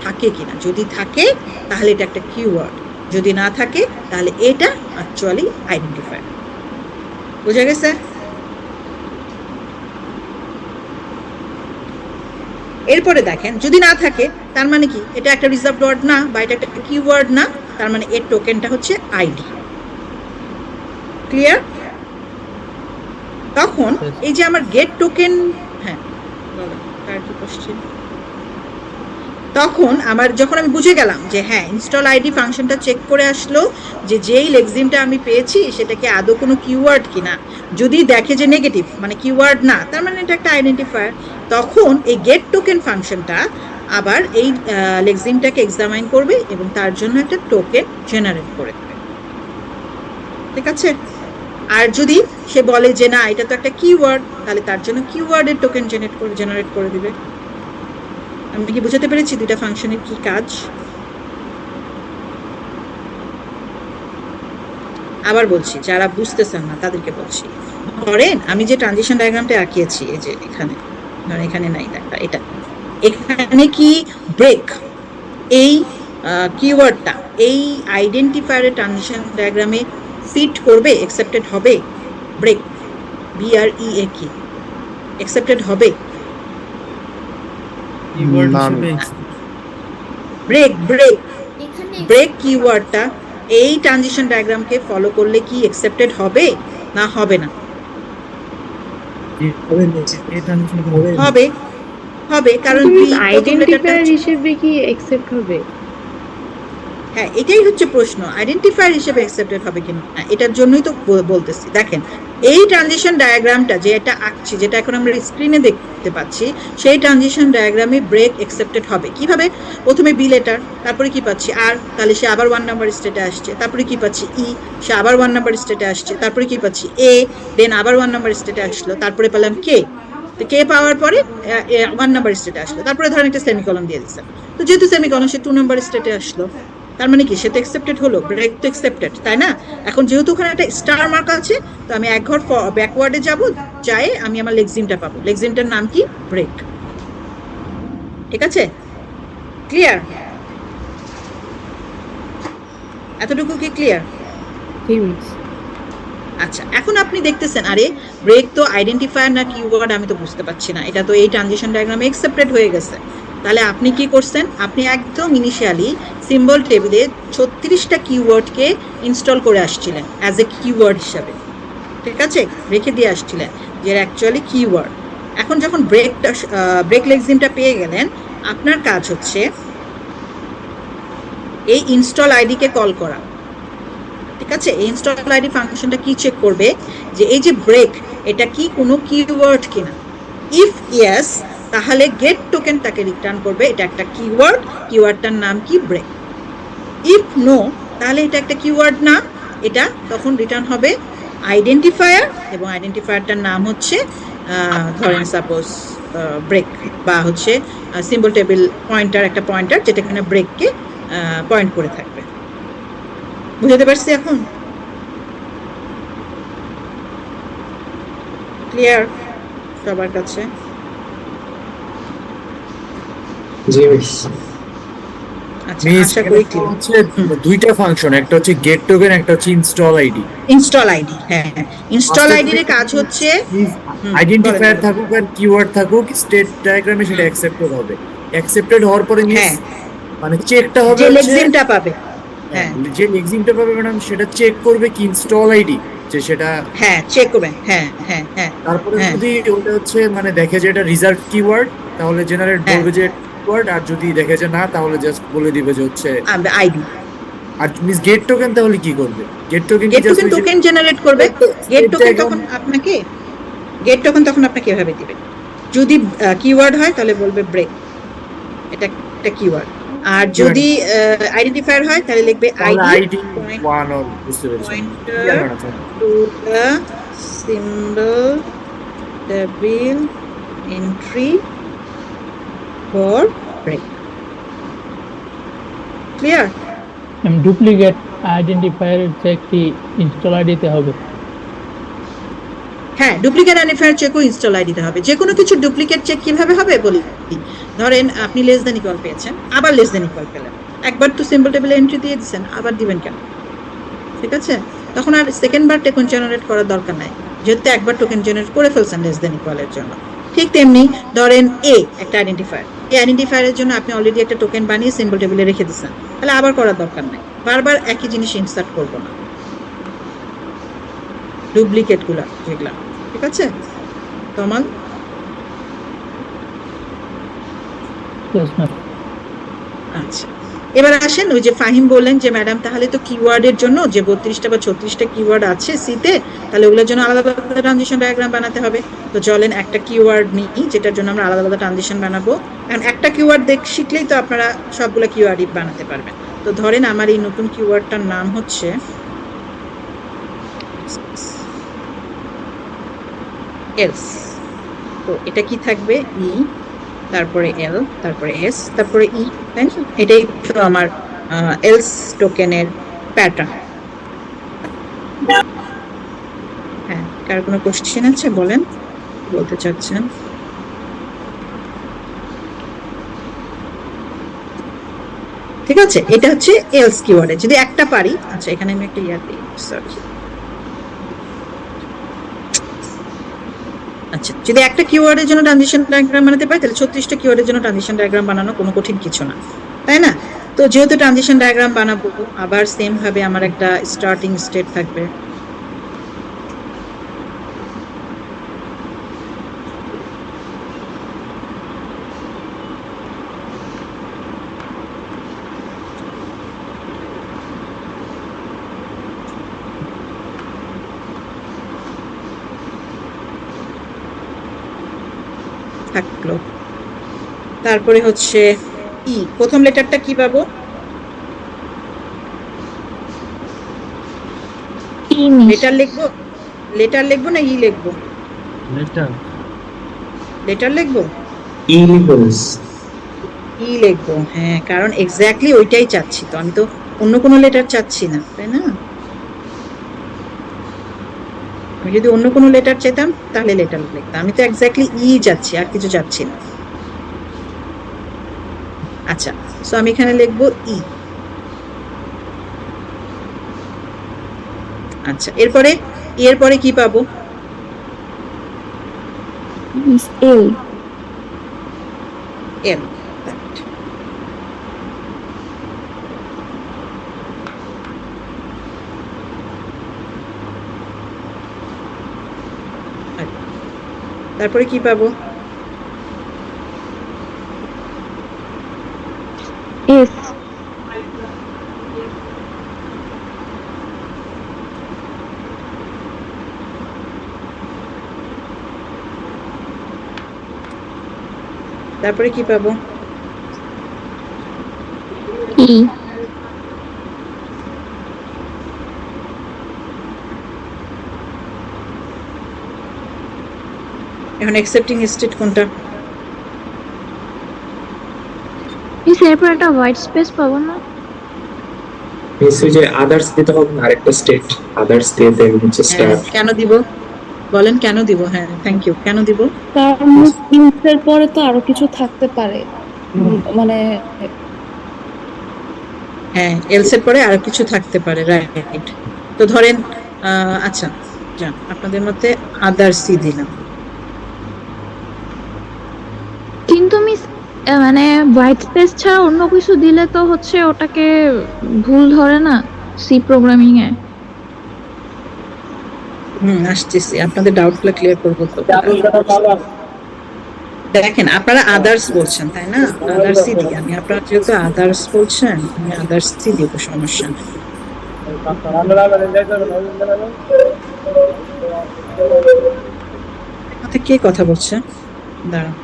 থাকে কিনা। যদি থাকে তাহলে এটা একটা কিওয়ার্ড, যদি না থাকে তাহলে এটা অ্যাকচুয়ালি আইডেন্টিফায়ার। বুঝা গেছে? এরপরে দেখেন যদি না থাকে তার মানে কি, এটা একটা রিজার্ভ ওয়ার্ড না বা এটা একটা কিওয়ার্ড না, তার মানে এর টোকেনটা হচ্ছে আইডি। ক্লিয়ার? তখন এই যে আমার গেট টোকেন, হ্যাঁ তার কি কোশ্চেন, তখন আমার যখন আমি বুঝে গেলাম যে হ্যাঁ ইনস্টল আইডি ফাংশনটা চেক করে আসলো যে যেই লেক্সিমটা আমি পেয়েছি সেটা কি আদৌ কোনো কিওয়ার্ড কিনা। যদি দেখে যে নেগেটিভ মানে কিওয়ার্ড না, তার মানে এটা একটা আইডেন্টিফায়ার, তখন এই গেট টোকেন ফাংশনটা আবার এই লেক্সিমটাকে এক্সামাইন করবে এবং তার জন্য একটা টোকেন জেনারেট করে দেবে। ঠিক আছে, আর যদি সে বলে যে না এটা তো একটা কিওয়ার্ড, তাহলে তার জন্য কিওয়ার্ডের টোকেন জেনারেট করে দিবে। আমি কি বুঝাতে পেরেছি দুইটা ফাংশনের কি কাজ? আবার বলছি, যারা বুঝতেছেন না তাদেরকে বলছি। ধরেন আমি যে ট্রানজিশন ডায়াগ্রামটা আঁকিয়েছি, এই যে এখানে, ধরেন এখানে নাই দেখা, এটা এখানে কি ব্রেক এই কিওয়ার্ডটা এই আইডেন্টিফায়ারের ট্রানজিশন ডায়াগ্রামে ফিট করবে, অ্যাকসেপ্টেড হবে? ব্রেক, BREA কি অ্যাকসেপ্টেড হবে? ব্রেক কিওয়ার্ডটা এই ট্রানজিশন ডায়াগ্রামকে ফলো করলে কি অ্যাকসেপ্টেড হবে না হবে না? হবে, হবে, কারণ আইডেন্টিফায়ার হিসেবে কি অ্যাকসেপ্ট হবে? হ্যাঁ, এটাই হচ্ছে প্রশ্ন, আইডেন্টিফায়ার হিসেবে অ্যাকসেপ্টেড হবে কিনা। এটার জন্যই তো বলতেছি। দেখেন এই ট্রানজিশন ডায়াগ্রামটা যে এটা আঁকছি, যেটা এখন আমরা স্ক্রিনে দেখতে পাচ্ছি, সেই ট্রানজিশন ডায়াগ্রামে ব্রেক অ্যাকসেপ্টেড হবে কিভাবে? প্রথমে বি লেটার, তারপরে কি পাচ্ছি আর, তাহলে সে আবার 1 নাম্বার স্টেটে আসছে, তারপরে কি পাচ্ছি ই, সে আবার 1 নাম্বার স্টেটে আসছে, তারপরে কি পাচ্ছি এ, দেন আবার 1 নাম্বার স্টেটে আসলো, তারপরে পেলাম কে, তো কে পাওয়ার পরে 1 নাম্বার স্টেটে আসলো, তারপরে ধরেন একটা সেমিকলন দিয়ে দিচ্ছে। তো যেহেতু সেমিকলন, সে 2 নাম্বার স্টেটে আসলো, তার মানে কি সে তো অ্যাকসেপ্টেড হলো, ব্রেক তো অ্যাকসেপ্টেড, তাই না? এখন যেহেতু ওখানে একটা স্টার মার্ক আছে, তো আমি এক ঘর ব্যাকওয়ার্ডে যাব, যাই আমি আমার লেক্সিমটা পাবো, লেক্সিমটার নাম কি, ব্রেক। ঠিক আছে, ক্লিয়ার? এতটুকু কি ক্লিয়ার? আচ্ছা, এখন আপনি দেখতেছেন আরে ব্রেক তো আইডেন্টিফায়ার না কিওয়ার্ড, আমি তো বুঝতে পারছি না, এটা তো এই ট্রানজিশন ডায়াগ্রামে অ্যাকসেপ্টেড হয়ে গেছে। তাহলে আপনি কি করছেন, আপনি একদম ইনিশিয়ালি সিম্বল টেবিলে 36টা কিওয়ার্ডকে ইনস্টল করে আসছিলেন অ্যাজ এ কিওয়ার্ড হিসাবে। ঠিক আছে, রেখে দিয়ে আসছিলেন। যে অ্যাকচুয়ালি কিওয়ার্ড। এখন যখন ব্রেক লেক্সিমটা পেয়ে গেলেন, আপনার কাজ হচ্ছে এই ইনস্টল আইডি কে কল করা। ঠিক আছে, এই ইনস্টল আইডি ফাংশনটা কি চেক করবে যে এই যে ব্রেক, এটা কি কোনো কিওয়ার্ড কিনা। ইফ ইয়েস, তাহলে গেট টোকেন তাকে রিটার্ন করবে এটা একটা কিওয়ার্ড, কিওয়ার্ডটার নাম কি ব্রেক। ইফ নো, তাহলে এটা একটা কিওয়ার্ড না, এটা তখন রিটার্ন হবে আইডেন্টিফায়ার, এবং আইডেন্টিফায়ারটার নাম হচ্ছে ধরেন সাপোজ ব্রেক, বা হচ্ছে সিম্বল টেবিল পয়েন্টার, একটা পয়েন্টার যেটা কিনা ব্রেককে পয়েন্ট করে থাকবে। বুঝতে পারছি এখন? ক্লিয়ার সবার কাছে? জি মিস। আচ্ছা, মিস আশা করি ক্লিয়ার। হচ্ছে দুইটা ফাংশন, একটা হচ্ছে গেট টোকেন, একটা হচ্ছে ইনস্টল আইডি। ইনস্টল আইডি, হ্যাঁ হ্যাঁ, ইনস্টল আইডির কাজ হচ্ছে বলেন আইডেন্টিফায়ার বলেন। থাকুক আর কিওয়ার্ড থাকুক, স্টেট ডায়াগ্রামে সেটা অ্যাকসেপ্টেড হবে। অ্যাকসেপ্টেড হওয়ার পরে মিস হ্যাঁ, মানে চেকটা হবে যে হচ্ছে লেক্সিমটা পাবে, হ্যাঁ, হ্যাঁ যে এক্সিমটা পাবে ম্যাডাম সেটা চেক করবে কি ইনস্টল আইডি, যে সেটা হ্যাঁ চেক করবেন, হ্যাঁ হ্যাঁ হ্যাঁ তারপরে হ্যাঁ যদি ওটা হচ্ছে মানে দেখে যে এটা রিজার্ভ কিওয়ার্ড, তাহলে জেনারেট হ্যাঁ, বলবে যে কিওয়ার্ড, আর যদি দেখে যে না তাহলে জাস্ট বলে দিবে যে হচ্ছে। আইডি। আর মিস গেট টোকেন তাহলে কি করবে? গেট টোকেন কি get just token token generate করবে। Get token diagram? তখন আপনাকে এভাবে দিবে, যদি কিওয়ার্ড হয় তাহলে বলবে ব্রেক, এটা একটা কিওয়ার্ড। আর যদি আইডেন্টিফায়ার হয় তাহলে লিখবে তাহলে আইডি আইডি ওয়ান অর বুঝতে পেরেছি। Pointer to the symbol table entry for break. Clear? Duplicate আইডেন্টিফায়ারের চেক কি ইনস্টল আইডিতে হবে? হ্যাঁ, ডুপ্লিকেট আইডেন্টিফায়ার চেকও ইনস্টল আইডি দিতে হবে। যে কোনো কিছু ডুপ্লিকেট চেক কিভাবে হবে বলি। ধরেন আপনি লেস দেন ইকুয়াল পেয়েছেন, আবার লেস দেন ইকুয়াল পেলেন, একবার তো সিম্বল টেবিলে এন্ট্রি দিয়ে দিচ্ছেন, আবার দিবেন কেন? ঠিক আছে, তখন আর সেকেন্ড বার টোকেন জেনারেট করার দরকার নাই, যেহেতু একবার টোকেন জেনারেট করে ফেলছেন লেস দেন ইকুয়ালের জন্য। ঠিক তেমনি ধরেন এ একটা আইডেন্টিফায়ার, এই আইডেন্টিফায়ারের জন্য আপনি অলরেডি একটা টোকেন বানিয়ে সিম্বল টেবিলে রেখে দিচ্ছেন, তাহলে আবার করার দরকার নাই, বারবার একই জিনিস ইনসার্ট করবো না, ডুপ্লিকেট গুলা যেগুলা। ঠিক আছে তমাল? Yes, ma'am. আচ্ছা, এবার আসেন, ওই যে ফাহিম বললেন যে ম্যাডাম তাহলে তো কিওয়ার্ডের জন্য যে 32টা বা 36টা কিওয়ার্ড আছে সিতে, তাহলে ওগুলোর জন্য আলাদা আলাদা ট্রানজিশন ডায়াগ্রাম বানাতে হবে। তো চলেন একটা কিওয়ার্ড নিই যেটার জন্য আমরা আলাদা আলাদা ট্রানজিশন বানাবো, কারণ একটা কিওয়ার্ড শিখলেই তো আপনারা সবগুলো কিওয়ার্ডই বানাতে পারবেন। তো ধরেন আমার এই নতুন কিওয়ার্ডটার নাম হচ্ছে এলস। তো এটা কি থাকবে? ই, তারপরে এল, তারপরে এস, তারপরে ই, তাই না? এটাই তো আমার এলস টোকেনের প্যাটার্ন। হ্যাঁ, কার কোনো কোশ্চেন আছে বলেন, বলতে চাচ্ছেন? ঠিক আছে, এটা হচ্ছে এলস কিওয়ার্ডে যদি একটা পারি। আচ্ছা, এখানে আমি একটা ইয়ার দিই, সরি। আচ্ছা, যদি একটা কিওয়ার্ডের জন্য ট্রানজিশন ডায়াগ্রাম বানাতে পারি, তাহলে 36টা কিওয়ার্ডের জন্য ট্রানজিশন ডায়াগ্রাম বানানো কোনো কঠিন কিছু না, তাই না? তো যেহেতু ট্রানজিশন ডায়াগ্রাম বানাবো, আবার সেম ভাবে আমার একটা স্টার্টিং স্টেট থাকবে। থাকলো, তারপরে হচ্ছে ই, প্রথম লেটারটা কি পাবো? লেটার লিখবো, লেটার লিখবো না ই লিখবো? লেটার লিখবো, ই লিখোস। ই লিখবো, হ্যাঁ, কারণ এক্স্যাক্টলি ওইটাই চাচ্ছি, তো আমি তো অন্য কোনো লেটার চাচ্ছি না, তাই না? আমি যদি অন্য কোনো লেটার চাইতাম তাহলে লেটার লিখতাম, আমি তো এক্স্যাক্টলি ই যাচ্ছি, আর কিছু যাচ্ছি না। আচ্ছা, সো আমি এখানে লিখবো ই। আচ্ছা, এরপরে কি পাবো? এল। এল। তারপরে কি পাবো? এস। তারপরে কি পাবো? ই। এখন অ্যাকসেপ্টিং স্টেট কোনটা? মিস এরপর একটা হোয়াইট স্পেস পাবো না? মিস ওই যে আদার্স দিতে হবে না, আরেকটা স্টেট আদার্স দিয়ে দেন হচ্ছে স্টার। হ্যাঁ, কেন দিব বলেন? কেন দিব? হ্যাঁ, থ্যাংক ইউ। কেন দিব? কারণ ইনসের পরে তো আরো কিছু থাকতে পারে, মানে হ্যাঁ, এলস এর পরে আরো কিছু থাকতে পারে, রাইট। তো ধরেন আচ্ছা, যান আপনাদের মতে আদার্সই দিলাম। কিন্তু মিস মানে হোয়াইট স্পেস ছাড়া অন্য কিছু দিলে তো হচ্ছে ওটাকে ভুল ধরে না সি প্রোগ্রামিং এ। আসতেছি, আপনাদের ডাউট গুলো ক্লিয়ার করবো তো। দেখেন, আপনারা আদার্স বলছেন তাই না? আদার্সই দিই আমি। আপনারা যেহেতু আদার্স বলছেন, আমি আদার্সই দিব, সমস্যা নেই। কে কথা বলছে? দাঁড়ান,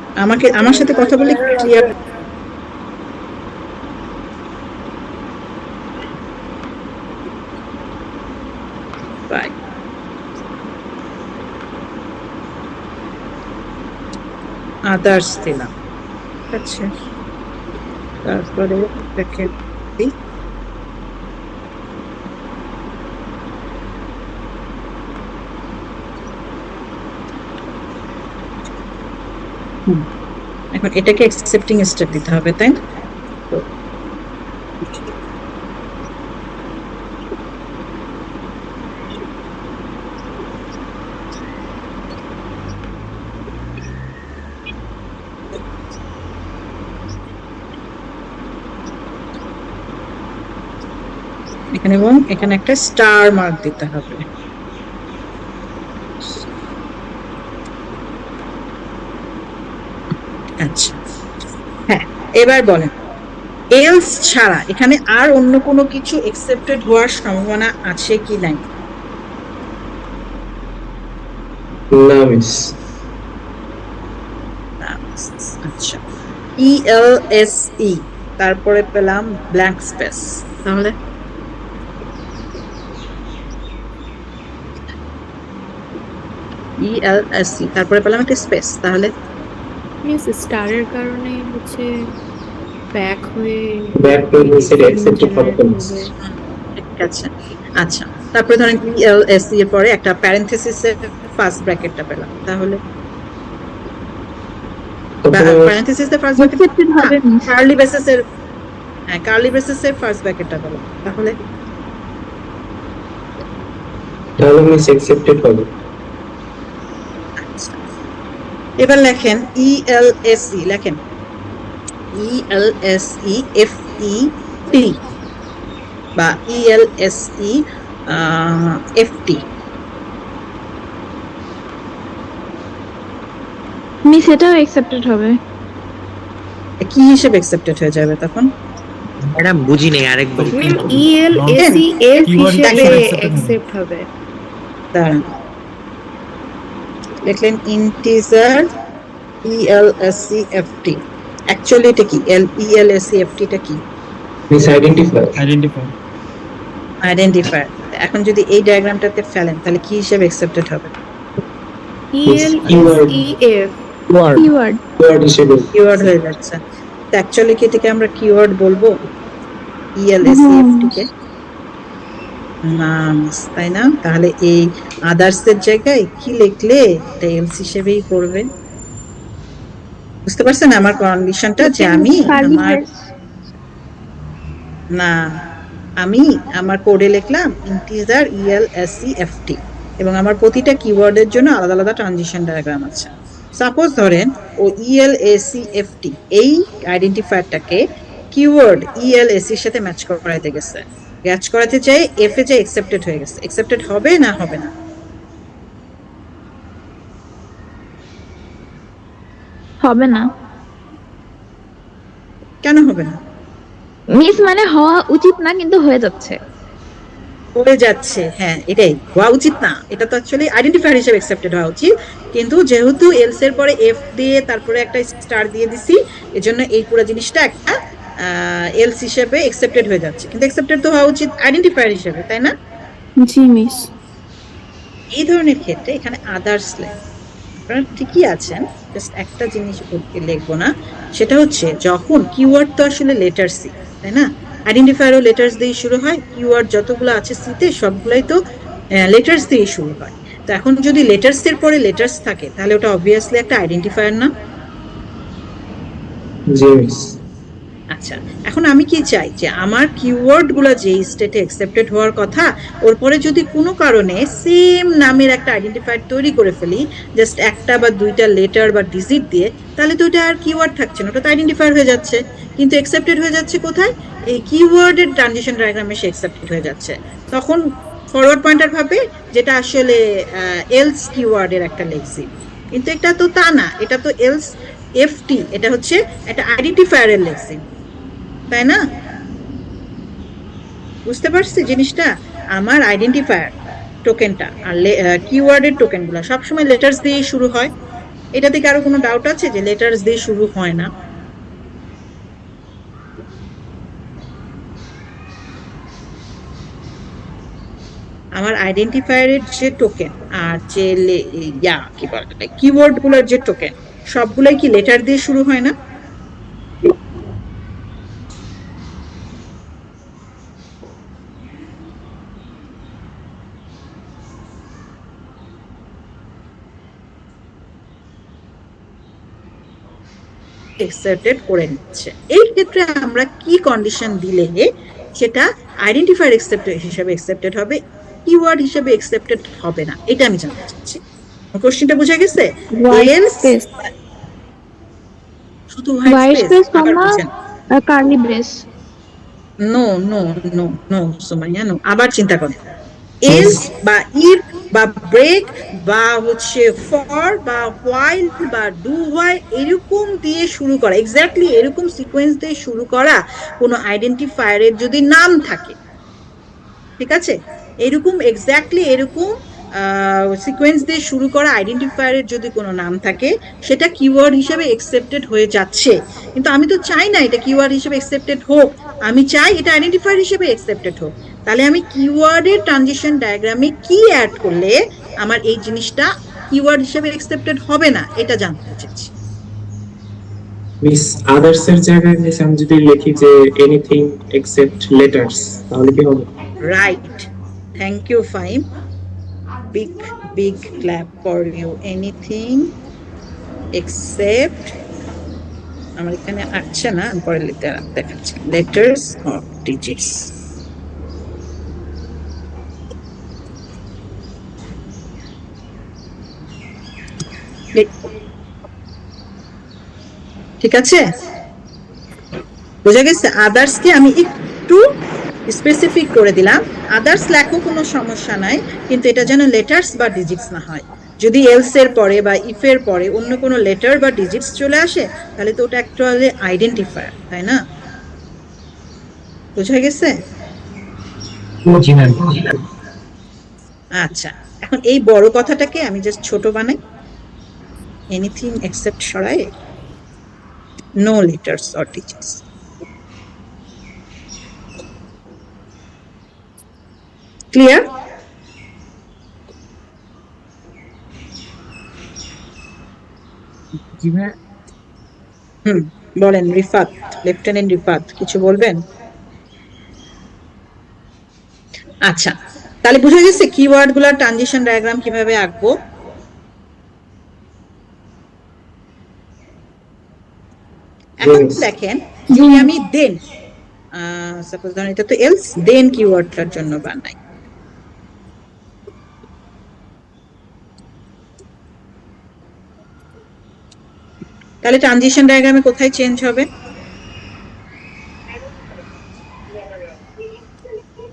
আমার সাথে কথা বলে ক্লিয়ার। আদার্স দিলাম, ঠিক আছে। তারপরে এটাকে দিই। এখন এটাকে অ্যাকসেপ্টিং স্টেট দিতে হবে, তাই না? এখানে এবং এখানে একটা স্টার মার্ক দিতে হবে। আচ্ছা, হ্যাঁ, এবার বলেন এলস ছাড়া এখানে আর অন্য কোনো কিছু একসেপ্টেড হওয়ার সম্ভাবনা আছে কি নাই? না মিস। আচ্ছা, ই এল এস ই, তারপরে পেলাম ব্ল্যাঙ্ক স্পেস, তাহলে ই এল এস ই, তারপরে পেলাম একটা স্পেস, তাহলে মিস স্টারের কারণে হচ্ছে ব্যাক হয়ে ব্যাক টু সেটা অ্যাকসেপ্টেড হবে তো মিস। ঠিক আছে। আচ্ছা, তারপরে ধরেন ই এল এস ই এর পরে একটা প্যারেনথেসিসের ফার্স্ট ব্র্যাকেটটা পেলাম, তাহলে প্যারেনথেসিসের ফার্স্ট ব্র্যাকেট Accepted হবে মিস। কার্লি ব্রেসেসের, হ্যাঁ, কার্লি ব্রেসেসের ফার্স্ট ব্র্যাকেটটা পেলাম, তাহলে তাহলে মিস অ্যাকসেপ্টেড হবে। আচ্ছা, এবার লেখেন ই এল এস ই, লেখেন ই L S E F E T বা E L S E F T. Miss এটাও অ্যাকসেপ্টেড হবে। কি হিসেবে অ্যাকসেপ্টেড হয়ে যাবে তখন? ম্যাডাম বুঝি নেই, আরেকবার ইএলএসি এফ হিসেবে accepted অ্যাকসেপ্ট হবে। দাঁড়ান, লিখলেন ইন্টিজার ইএলএসসি এফটি, অ্যাকচুয়ালি এটা কি? ইএলএসসি এফটি টা কি? Miss identify. আইডেন্টিফায়ার। এখন যদি এই ডায়াগ্রামটাতে ফেলেন তাহলে কি হিসেবে অ্যাকসেপ্টেড হবে? ইএলএসইএফ কিওয়ার্ড। কিওয়ার্ড হিসেবে। কিওয়ার্ড হয়ে যাচ্ছে। তো অ্যাকচুয়ালি কি এটাকে আমরা কিওয়ার্ড বলবো ইএলএসসি এফটি কে? না miss, তাই না? তাহলে এই আদার্স এর জায়গায় কি লিখলে এটা এলস হিসেবেই পড়বে। বুঝতে পারছেন আমার কন্ডিশনটা? যে আমি আমার না, আমি আমার কোডে লিখলাম ইন্টিজার ইএলএসসি এফটি এবং আমার প্রতিটা কিওয়ার্ডের জন্য আলাদা আলাদা ট্রানজিশন ডায়াগ্রাম আছে। সাপোজ ধরেন ও ইএলএসি এফটি এই আইডেন্টিফায়ারটাকে কিওয়ার্ড ইএলএসি এর সাথে ম্যাচ করাইতে গেছে, ম্যাচ করাতে চাই এফ এ যে অ্যাকসেপ্টেড হয়ে গেছে। অ্যাকসেপ্টেড হবে না হবে না? হবে না। কেন হবে না? মিস মানে হওয়া উচিত না কিন্তু হয়ে যাচ্ছে। হয়ে যাচ্ছে, হ্যাঁ এটাই হওয়া উচিত না, এটা তো অ্যাকচুয়ালি আইডেন্টিফায়ার হিসেবে অ্যাকসেপ্টেড হওয়া উচিত, কিন্তু যেহেতু এলস এর পরে এফ দিয়ে তারপরে একটা স্টার দিয়ে দিছি, এজন্য এই পুরো জিনিসটা একটা এলস হিসেবে অ্যাকসেপ্টেড হয়ে যাচ্ছে, কিন্তু অ্যাকসেপ্টেড তো হওয়া উচিত আইডেন্টিফায়ার হিসেবে, তাই না? জি মিস। এই ধরনের ক্ষেত্রে এখানে আদার্স লেখা, আপনারা ঠিকই আছেন, জাস্ট একটা জিনিস লিখবো না, সেটা হচ্ছে যখন কিওয়ার্ড তো আসলে লেটার সি, তাই না? আইডেন্টিফায়ারও লেটার্স দিয়ে শুরু হয়, কিওয়ার্ড যতগুলো আছে সিতে সবগুলাই তো লেটার্স দিয়ে শুরু হয়। তো এখন যদি লেটার্স এর পরে লেটার্স থাকে তাহলে ওটা অবভিয়াসলি একটা আইডেন্টিফায়ার না? জি মিস। আচ্ছা, এখন আমি কি চাই যে আমার কিওয়ার্ড গুলা যে স্টেটে অ্যাকসেপ্টেড হওয়ার কথা, ওর পরে যদি কোনো কারণে সেম নামের একটা আইডেন্টিফায়ার তৈরি করে ফেলি, জাস্ট একটা বা দুইটা লেটার বা ডিজিট দিয়ে, তাহলে তো ওটা আর কিওয়ার্ড থাকছে না, ওটা তো আইডেন্টিফায়ার হয়ে যাচ্ছে, কিন্তু অ্যাকসেপ্টেড হয়ে যাচ্ছে কোথায়? এই কিওয়ার্ডের ট্রানজিশন ডায়াগ্রামে সে অ্যাকসেপ্টেড হয়ে যাচ্ছে। তখন ফরওয়ার্ড পয়েন্টার ভাবে যেটা আসলে এলস কিওয়ার্ডের একটা লেক্সিম, কিন্তু এটা তো তা না, এটা তো এলস এফটি, এটা হচ্ছে একটা আইডেন্টিফায়ারের লেক্সিম, তাই না? বুঝতে পারছি জিনিসটা? আমার আইডেন্টিফায়ার টোকেনটা আর কিওয়ার্ডের টোকেন গুলো সবসময় লেটার্স দিয়ে শুরু হয়। এটা থেকে আরো কোনো ডাউট আছে যে লেটার্স দিয়ে শুরু হয় না? আমার আইডেন্টিফায়ারের যে টোকেন আর যে কি বলে কিওয়ার্ড গুলোর যে টোকেন, সবগুলাই কি লেটার দিয়ে শুরু হয় না? অ্যাকসেপ্টেড করে নিচ্ছে। এই ক্ষেত্রে আমরা কি কন্ডিশন দিলে সেটা আইডেন্টিফায়ার হিসেবে অ্যাকসেপ্টেড হবে, কিওয়ার্ড হিসেবে অ্যাকসেপ্টেড হবে না, এটা আমি জানতে চাচ্ছি। কোশ্চেনটা বুঝা গেছে? হোয়াইট এলস স্পেস, শুধু হোয়াইট হোয়াইট স্পেস, স্পেস আবার কমা বুঝেন? Curly brace. No no no no Sumaiya, no, আবার চিন্তা করেন। মিস এলস বা ইফ বা ব্রেক বা হচ্ছে ফর বা হোয়াইল বা ডু হোয়াইল এরকম দিয়ে শুরু করা, এক্স্যাক্টলি এরকম সিকোয়েন্স দিয়ে শুরু করা কোনো আইডেন্টিফায়ারের যদি নাম থাকে, ঠিক আছে, এরকম এক্স্যাক্টলি এরকম সিকোয়েন্স দিয়ে শুরু করা আইডেন্টিফায়ারের যদি কোনো নাম থাকে, সেটা কিওয়ার্ড হিসেবে অ্যাকসেপ্টেড হয়ে যাচ্ছে। কিন্তু আমি তো চাই না এটা কিওয়ার্ড হিসেবে অ্যাকসেপ্টেড হোক, আমি চাই এটা আইডেন্টিফায়ার হিসেবে অ্যাকসেপ্টেড হোক। তাহলে আমি কিওয়ার্ডের ট্রানজিশন ডায়াগ্রামে কি অ্যাড করলে আমার এই জিনিসটা কিওয়ার্ড হিসেবে অ্যাকসেপ্টেড হবে না, এটা জানতে চাইছি। মিস আদার্স এর জায়গায় মিস আমি যদি লিখি যে এনিথিং এক্সেপ্ট লেটার্স, তাহলে কি হবে? Right, thank you Fahim, big big clap for you. Anything except, আমার এখানে আসছে না, আমি পরে লিখতে দেখাচ্ছি, letters or digits। ঠিক আছে, বোঝা গেছে? আদার্স কে আমি একটু স্পেসিফিক করে দিলাম, আদার্স লেখো কোনো সমস্যা নাই, কিন্তু এটা যেন লেটার্স বা ডিজিটস না হয়। যদি এলস এর পরে বা ইফ এর পরে অন্য কোনো লেটার বা ডিজিটস চলে আসে, তাহলে তো ওটা অ্যাকচুয়ালি আইডেন্টিফায়ার, তাই না? বোঝা গেছে? জি ম্যাম। আচ্ছা, এখন এই বড় কথাটাকে আমি জাস্ট ছোট বানাই, এনিথিং এক্সেপ্ট সরাই, no letters or digits. Clear? জি ম্যাম। বলেন রিফাত, লেফটেন্যান্ট রিফাত, কিছু বলবেন? আচ্ছা, তাহলে বুঝে গেছে কিওয়ার্ড গুলার ট্রানজিশন ডায়াগ্রাম কিভাবে আঁকবো। এখন দেখেন, যদি আমি দেন সাপোজ ধরেন এটা তো এলস, দেন কিওয়ার্ডটার জন্য বানাই, তাহলে ট্রানজিশন ডায়াগ্রামে কোথায় চেঞ্জ হবে?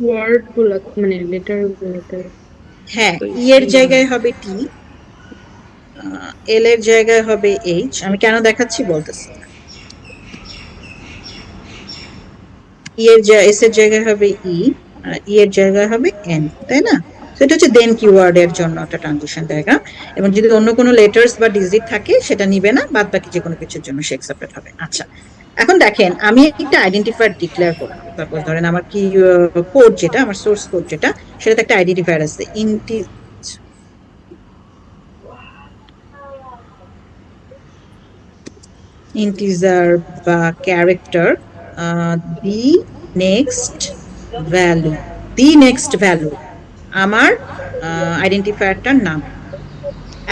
ওয়ার্ড গুলো মানে লেটার গুলোতে। হ্যাঁ, ই এর জায়গায় হবে টি, এল এর জায়গায় হবে এইচ, আমি কেন দেখাচ্ছি বলতেছি। এস এর জায়গায় হবে ই, আর ই এর জায়গায় হবে এন, তাই না? সেটা হচ্ছে দেন কিওয়ার্ড এর জন্য একটা ট্রানজিশন ডায়াগ্রাম। এবং যদি অন্য কোনো লেটার্স বা ডিজিট থাকে সেটা নিবে না, বাদ বাকি যে কোনো কিছুর জন্য সে অ্যাকসেপ্টেড হবে। আচ্ছা, এখন দেখেন আমি একটা আইডেন্টিফায়ার ডিক্লেয়ার করলাম। তারপর ধরেন আমার কি কোড যেটা, আমার সোর্স কোড যেটা, সেটাতে একটা আইডেন্টিফায়ার আছে ইন্টিজার বা character, the next value, the next value আমার আইডেন্টিফায়ারটার নাম।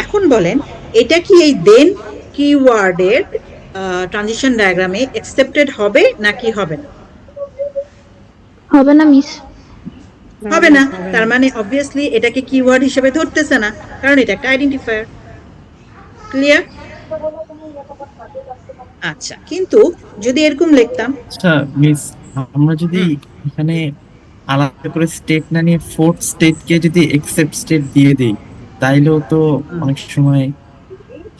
এখন বলেন এটা কি এই দেন কিওয়ার্ডের ট্রানজিশন ডায়াগ্রামে অ্যাকসেপ্টেড হবে নাকি হবে না? হবে না মিস। হবে না। তার মানে অবভিয়াসলি এটাকে কিওয়ার্ড হিসেবে ধরতেছে না, কারণ এটা একটা আইডেন্টিফায়ার। ক্লিয়ার? আচ্ছা, কিন্তু যদি এরকম লিখতাম, আচ্ছা মিস, আমরা যদি এখানে আলাদা করে স্টেট না নিয়ে ফোর্থ স্টেটকে যদি এক্সেপ্ট স্টেট দিয়ে দিই, তাইলেও তো অনেক সময়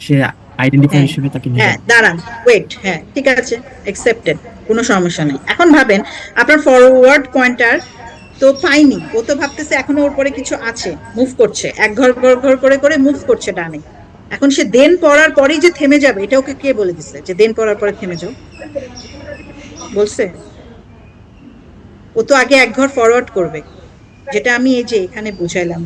সে আইডেন্টিফায়ার হিসেবে তাকে নিবে। হ্যাঁ দাঁড়ান, ওয়েট, হ্যাঁ ঠিক আছে, অ্যাকসেপ্টেড, কোনো সমস্যা নেই। এখন ভাবেন আপনার ফরওয়ার্ড পয়েন্টার তো পাইনি, ও তো ভাবতেছে এখনো ওর পরে কিছু আছে, মুভ করছে, এক ঘর ঘর ঘর করে করে মুভ করছে ডানে। এখন সে দেন পড়ার পরেই যে থেমে যাবে, এটা ওকে কে বলে দিছে যে দেন পড়ার পরে থেমে যাও? বলছে? ও তো আগে এক ঘর ফরওয়ার্ড করবে, যেটা আমি এই যে এখানে বুঝাইলাম।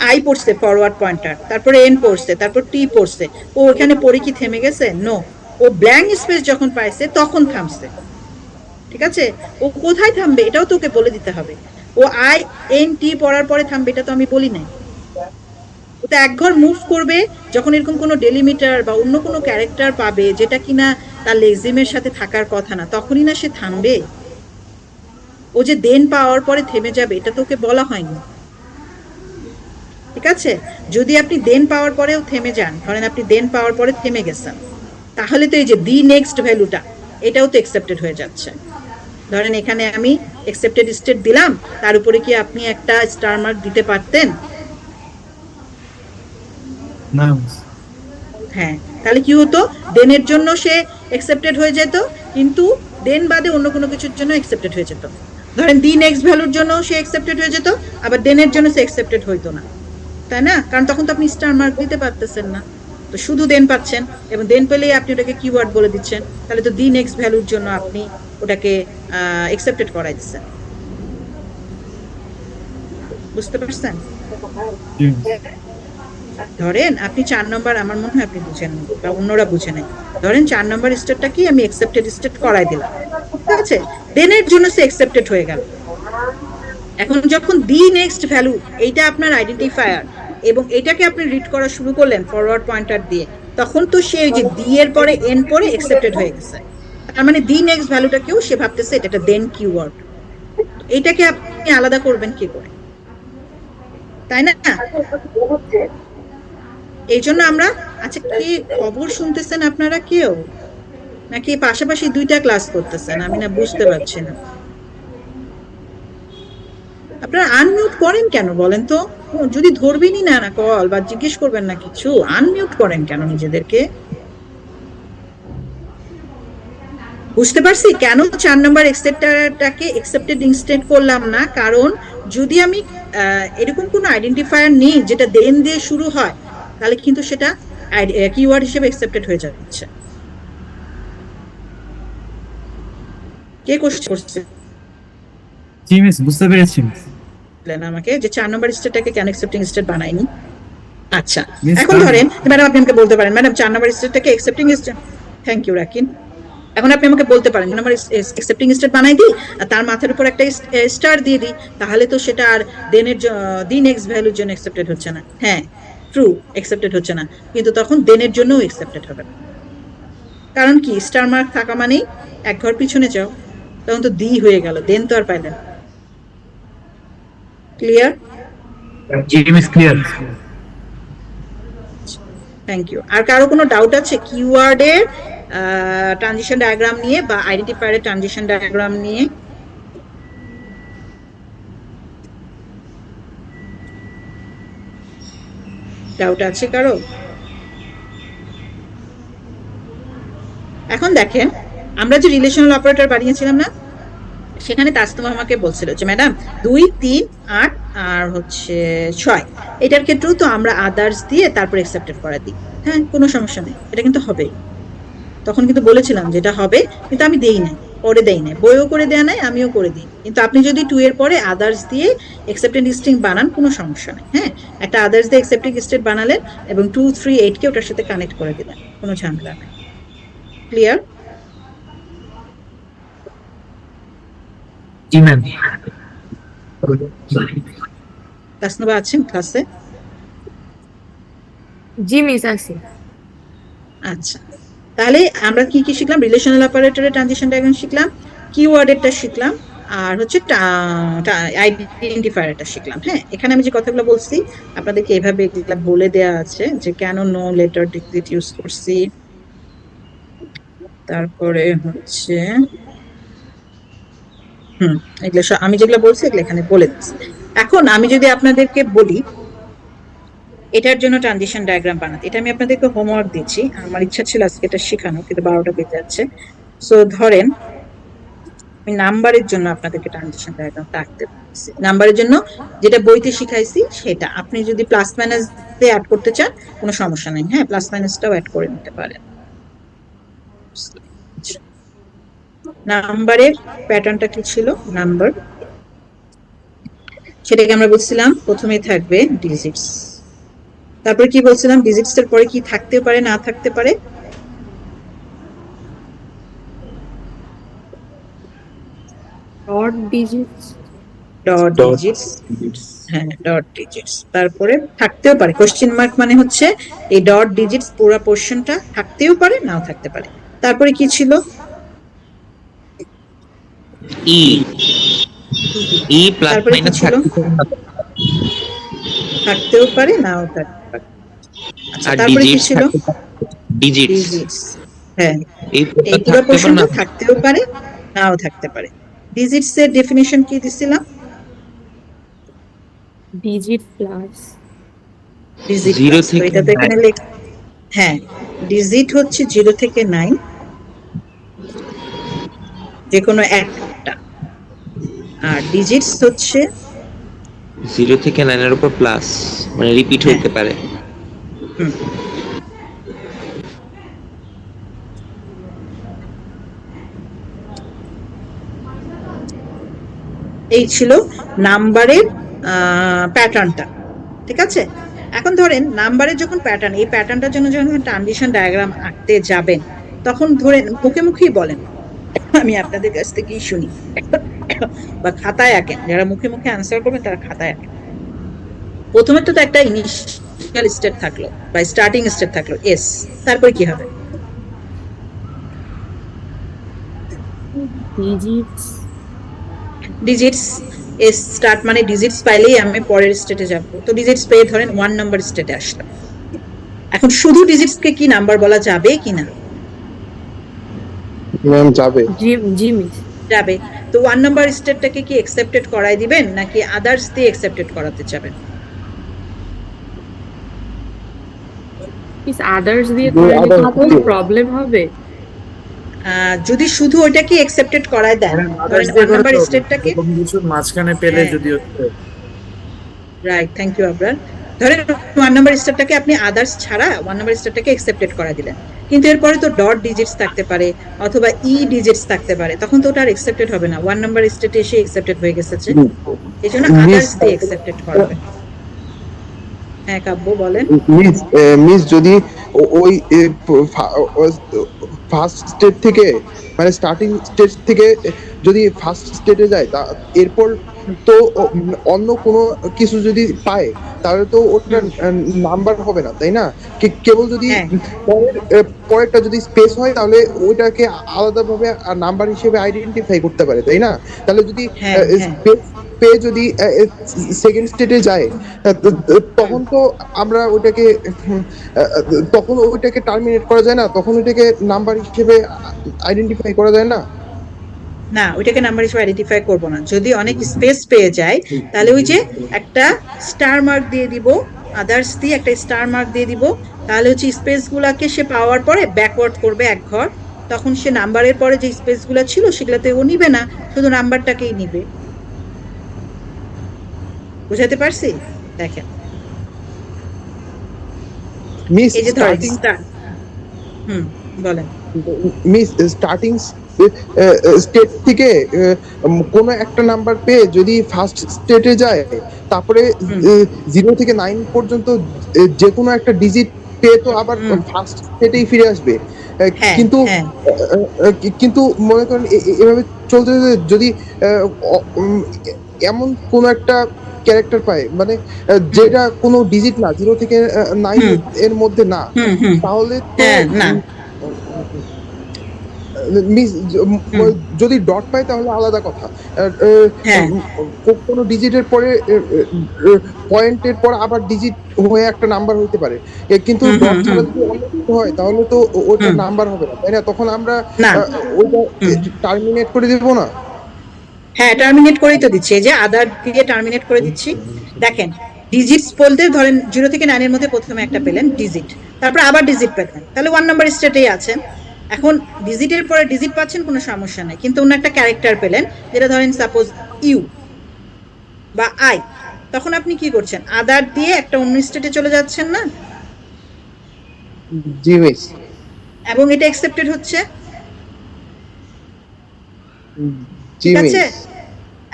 আই পড়ছে ফরওয়ার্ড পয়েন্টার, তারপরে এন পড়ছে, তারপর টি পড়ছে, ও এখানে পড়ে কি থেমে গেছে? নো, ও ব্ল্যাঙ্ক স্পেস যখন পাইছে তখন থামছে। ঠিক আছে, ও কোথায় থামবে এটাও তোকে বলে দিতে হবে। ও আই এন টি পড়ার পরে থামবে এটা তো আমি বলি নাই। ও তো এক ঘর মুভ করবে যখন এরকম কোনো ডেলিমিটার বা অন্য কোনো ক্যারেক্টার পাবে যেটা কিনা তার লেক্সিমের সাথে থাকার কথা না, তখনই না সে থামবে। ও যে দেন পাওয়ার পরে থেমে যাবে এটা তোকে বলা হয়নি। ঠিক আছে, যদি আপনি দেন পাওয়ার পরেও থেমে যান, ধরেন আপনি দেন পাওয়ার পরে থেমে গেছেন, তাহলে তো এই যে দি নেক্সট ভ্যালুটা এটাও তো অ্যাকসেপ্টেড হয়ে যাচ্ছে। ধরেন এখানে আমি অ্যাকসেপ্টেড স্টেট দিলাম, তার উপরে কি আপনি একটা স্টার মার্ক দিতে পারতেন? না, হ্যাঁ, তাহলে কি হতো, দেনের জন্য সে অ্যাকসেপ্টেড হয়ে যেত, কিন্তু দেন বাদে অন্য কোনো কিছুর জন্য অ্যাকসেপ্টেড হয়ে যেত। ধরেন দি নেক্সট ভ্যালুর জন্য সে অ্যাকসেপ্টেড হয়ে যেত, আবার দেনের জন্য সে অ্যাকসেপ্টেড হইতো না, তাই না? কারণ তখন তো আপনি স্টার মার্ক দিতে পারতেছেন না, তো শুধু দেন পাচ্ছেন, এবং দেন পেলেই আপনি ওটাকে কিওয়ার্ড বলে দিচ্ছেন, তাহলে তো দি নেক্সট ভ্যালুর জন্য আপনি ওটাকে অ্যাকসেপ্টেড করাই দিচ্ছেন। বুঝতে পারছেন? ধরেন আপনি 4 নম্বর, আমার মনে হয় আপনি বুঝেন বা অন্যরা বুঝে নেই, ধরেন 4 নম্বর স্টেটটা কি আমি অ্যাকসেপ্টেড স্টেট করাই দিলাম, ঠিক আছে, দেনের জন্য সে অ্যাকসেপ্টেড হয়ে গেল। এখন যখন দি নেক্সট ভ্যালু এইটা আপনার আইডেন্টিফায়ার, এবং এটাকে আপনি রিড করা শুরু করলেন ফরওয়ার্ড পয়েন্টার দিয়ে, তখন তো সে ওই যে দি এর পরে এন পরে অ্যাকসেপ্টেড হয়ে গেছে। তার মানে দি নেক্সট ভ্যালুটাকেও সে ভাবতেছে এটা একটা দেন কিওয়ার্ড। এইটাকে আপনি আলাদা করবেন কি করে, তাই না? এই জন্য আমরা, আচ্ছা কি খবর শুনতেছেন আপনারা কেউ, নাকি পাশাপাশি দুইটা ক্লাস করতেছেন? আমি না বুঝতে পারছি না। আপনারা আনমিউট করেন কেন বলেন তো? যদি ধরবেনই না না কল বা জিজ্ঞেস করবেন না কিছু, আনমিউট করেন কেন নিজেদেরকে? বুঝতে পারছি কেন 4 নম্বর এক্সেপ্টারটাকে অ্যাকসেপ্টেড ইনস্টেন্ট করলাম না, কারণ যদি আমি এরকম কোনো আইডেন্টিফায়ার নিই যেটা দেন দিয়ে শুরু হয়, তাহলে কিন্তু সেটা কিওয়ার্ড হিসেবে অ্যাকসেপ্টেড হয়ে যাচ্ছে। কে কোশ্চেন করছে জি মিস, বুঝতে পেরেছি। আমাকে যে 4 নম্বর স্টেটটাকে কেন অ্যাকসেপ্টিং স্টেট বানায়নি? আচ্ছা, Miss, এখন ধরেন ম্যাডাম আপনি আমাকে বলতে পারেন, ম্যাডাম 4 নম্বর স্টেটটাকে accepting state, thank you Rakin. এখন আপনি আমাকে বলতে পারেন নাম্বার অ্যাকসেপ্টিং স্টেট বানাই দিই আর তার মাথার উপর একটা স্টার দিয়ে দিই, তাহলে তো সেটা আর দেনের দি নেক্সট ভ্যালুর জন্য অ্যাকসেপ্টেড হচ্ছে না। হ্যাঁ ট্রু, অ্যাকসেপ্টেড হচ্ছে না, কিন্তু তখন দেনের জন্যও অ্যাকসেপ্টেড হবে না। কারণ কি, স্টার মার্ক থাকা মানেই এক ঘর পিছনে যাও, তখন তো দি হয়ে গেল, দেন তো আর পাইলেন। ক্লিয়ার? জি মিস, ক্লিয়ার। Thank you. আর কারো কোনো ডাউট আছে কিওয়ার্ডের ট্রানজিশন ডায়াগ্রাম নিয়ে বা আইডেন্টিফায়ারের ট্রানজিশন ডায়াগ্রাম নিয়ে? ডাউট আছে কারো? এখন দেখেন, আমরা যে রিলেশনাল অপারেটর বানিয়েছিলাম না, সেখানে তাসনিমা আমাকে বলছিল যে ম্যাডাম 2, 3, 8 আর হচ্ছে 6 এটার ক্ষেত্রেও তো আমরা আদার্স দিয়ে তারপর অ্যাকসেপ্টেড করে দিই। হ্যাঁ, কোনো সমস্যা নেই, এটা কিন্তু হবে। তখন কিন্তু বলেছিলাম যেটা হবে, কিন্তু আমি দেই নাই, পরে দেই নাই, বইও করে দেয়া নাই, আমিও করে দিই। কিন্তু আপনি যদি 2 এর পরে আদার্স দিয়ে অ্যাকসেপ্টেড স্ট্রিং বানান, কোনো সমস্যা নেই। হ্যাঁ, একটা আদার্স দিয়ে অ্যাকসেপ্টেড স্টেট বানালেন এবং 2, 3, 8 কে ওটার সাথে কানেক্ট করে দিলেন, কোনো ঝামেলা নেই। ক্লিয়ার? জি ম্যাম। তাসনিমা আছেন ক্লাসে? জি মিস আছি। আচ্ছা, তাহলে আমরা কি কি শিখলাম? রিলেশনাল অপারেটরের ট্রানজিশন ডায়াগ্রাম শিখলাম, কিওয়ার্ডেরটা শিখলাম, আর হচ্ছে আইডেন্টিফায়ারটা শিখলাম। হ্যাঁ, এখানে আমি যে কথাগুলো বলছি আপনাদেরকে এভাবে এগুলা বলে দেয়া আছে যে কেন নো লেটার ডিজিট ইউজ করছি, তারপরে হচ্ছে এগুলো আমি যেগুলো বলছি এগুলো এখানে বলে দিচ্ছি। এখন আমি যদি আপনাদেরকে বলি এটার জন্য ট্রানজিশন ডায়াগ্রাম বানাতে, এটা আমি আপনাদেরকে হোমওয়ার্ক দিচ্ছি, আমার ইচ্ছা ছিল আজকে এটা শেখানো, কিন্তু 12টা বেজে যাচ্ছে। সো ধরেন আমি নাম্বারের জন্য আপনাদেরকে ট্রানজিশন ডায়াগ্রাম আঁকতে বলছি। নাম্বারের জন্য যেটা বইতে শিখাইছি সেটা আপনি যদি প্লাস মাইনাস দিয়ে অ্যাড করতে চান কোনো সমস্যা নেই। হ্যাঁ, প্লাস মাইনাসটাও অ্যাড করে নিতে পারেন। নাম্বারের প্যাটার্নটা কি ছিল? নাম্বার, সেটাকে আমরা বলছিলাম প্রথমে থাকবে ডিজিটস। তারপরে কি বলছিলাম? ডিজিটস এর পরে কি থাকতে পারে, না থাকতে পারে? Dot digits. Dot digits. হ্যাঁ, ডট ডিজিটস। তারপরে থাকতেও পারে, কোশ্চেন মার্ক মানে হচ্ছে এই ডট ডিজিটস পুরো পোরশনটা থাকতেও পারে, নাও থাকতে পারে। তারপরে কি ছিল? ই ই প্লাস তারপরে কি মাইনাস ছিল? থাকতেও পারে, নাও থাকতে পারে। আচ্ছা, আর তারপরে কি ছিল? ডিজিটস। ডিজিটস। হ্যাঁ, এই এই পুরো পোরশনটা থাকতেও পারে, নাও থাকতে পারে। ডিজিটস এর ডেফিনিশন কি দিছিলাম? ডিজিট প্লাস ডিজিট 0 থেকে এটা তো এখানে হ্যাঁ, ডিজিট হচ্ছে 0 থেকে 9, যে কোনো একটা। আর ডিজিটস হচ্ছে 0 থেকে 9 এর উপর প্লাস, মানে রিপিট হতে পারে। এই ছিল নাম্বারের প্যাটার্নটা। ঠিক আছে, এখন ধরেন নাম্বারের যখন প্যাটার্ন, এই প্যাটার্নটার জন্য যখন ট্রানজিশন ডায়াগ্রাম আঁকতে যাবেন তখন ধরেন মুখে মুখেই বলেন, আমি আপনাদের কাছ থেকেই শুনি, বা খাতায় আঁকেন। যারা মুখে মুখে আনসার করবেন তারা খাতায় আঁকেন। প্রথমে তো একটা ইনিশিয়াল স্টেট থাকলো বা স্টার্টিং স্টেট থাকলো এস, তারপর কি হবে? ডিজিটস ডিজিটস এস স্টার্ট মানে ডিজিটস পাইলেই আমি পরের স্টেটে যাব। তো ডিজিটস পেয়ে ধরেন 1 নাম্বার স্টেটে আসলাম। এখন শুধু ডিজিটস কে কি নাম্বার বলা যাবে কিনা? ম্যাম যাবে। জি জি মিস। যাবে। তো 1 নাম্বার স্টেটটাকে কি অ্যাকসেপ্টেড করাই দিবেন নাকি আদার্স দিয়ে অ্যাকসেপ্টেড করাতে চাবেন? মিস আদার্স দিয়ে করলে কি কোনো প্রবলেম হবে? যদি শুধু ওইটাকে অ্যাকসেপ্টেড করায় দেন, ধরেন 1 নাম্বার স্টেটটাকে কিছু মাঝখানে পেলে হ্যাঁ। যদি রাইট, থ্যাংক ইউ আবরার। ধরেন 1 নাম্বার স্টেপটাকে আপনি আদার্স ছাড়া 1 নাম্বার স্টেপটাকে অ্যাকসেপ্টেড করা দিলেন, কিন্তু এরপরে তো ডট ডিজিটস থাকতে পারে অথবা ই ডিজিটস থাকতে পারে, তখন তো ওটা আর অ্যাকসেপ্টেড হবে না। 1 নাম্বার স্টেটে এসে অ্যাকসেপ্টেড হয়ে গেছে, এই জন্য আদার্স দিয়ে অ্যাকসেপ্টেড করা হবে। হ্যাঁ কাব্য বলেন। মিস যদি ওই ফার্স্ট স্টেট থেকে মানে স্টার্টিং স্টেজ থেকে যদি ফার্স্ট স্টেটে যায় এরপর তো অন্য কোনো কিছু যদি পায় তাহলে তো ওটা নাম্বার হবে না, তাই না? কেবল যদি পরেরটা যদি স্পেস হয় তাহলে ওইটাকে আলাদাভাবে নাম্বার হিসেবে আইডেন্টিফাই করতে পারে, তাই না? তাহলে যদি স্পেস পেয়ে যদি সেকেন্ড স্টেটে যায় তখন তো আমরা ওইটাকে টার্মিনেট করা যায় না, তখন ওইটাকে নাম্বার হিসেবে আইডেন্টিফাই করা যায় না। না, ওইটাকে নাম্বার হিসেবে আইডেন্টিফাই করব না। যদি অনেক স্পেস পেয়ে যায় তাহলে ওই যে একটা স্টার মার্ক দিয়ে দিব আদার্স দিয়ে একটা স্টার মার্ক দিয়ে দিব, তাহলে হচ্ছে স্পেস গুলাকে সে পাওয়ার পরে ব্যাকওয়ার্ড করবে এক ঘর, তখন সে নাম্বারের পরে যে স্পেস গুলা ছিল সেগুলাতে ও নিবে না, শুধু নাম্বারটাকেই নিবে। বুঝাতে পারছি? দেখেন মিস এই যে ধরেন স্টার্টিং স্টার, বলেন। মিস স্টার্টিং স্টেট থেকে কোনো একটা নাম্বার পেয়ে যদি ফার্স্ট স্টেটে যায়, তারপরে 0 থেকে 9 পর্যন্ত যে কোনো একটা ডিজিট পেয়ে তো আবার ফার্স্ট স্টেটেই ফিরে আসবে। কিন্তু কিন্তু মনে করেন এভাবে চলতে চলতে যদি এমন কোন একটা ক্যারেক্টার পায়, মানে যেটা কোনো ডিজিট না, 0 থেকে 9 এর মধ্যে না, তাহলে তো মিস যদি ডট পাই তাহলে আলাদা কথা, কোনো ডিজিটের পরে পয়েন্টের পর আবার ডিজিট হয়ে একটা নাম্বার হইতে পারে, কিন্তু ডট ছাড়া যদি অন্য কিছু হয় তাহলে তো ওটা নাম্বার হবে না, তাই না? তখন আমরা ওইটা টার্মিনেট করে দেব না? হ্যাঁ, টার্মিনেট করেই তো দিচ্ছি, এই যে আদার দিয়ে টার্মিনেট করে দিচ্ছি। দেখেন ডিজিটস বলতে ধরেন 0 থেকে 9 এর মধ্যে প্রথমে একটা পেলেন ডিজিট, তারপর আবার ডিজিট পেলেন, তাহলে 1 নাম্বার স্টেটেই আছেন। এখন ডিজিটের পরে ডিজিট পাচ্ছেন, কোনো সমস্যা নাই, কিন্তু অন্য একটা ক্যারেক্টার পেলেন, যেটা ধরেন সাপোজ ইউ বা আই, তখন আপনি কি করছেন? আদার দিয়ে একটা অন্য স্টেটে চলে যাচ্ছেন না? জি মিস। এবং এটা অ্যাকসেপ্টেড হচ্ছে, জি ঠিক মিস। আছে?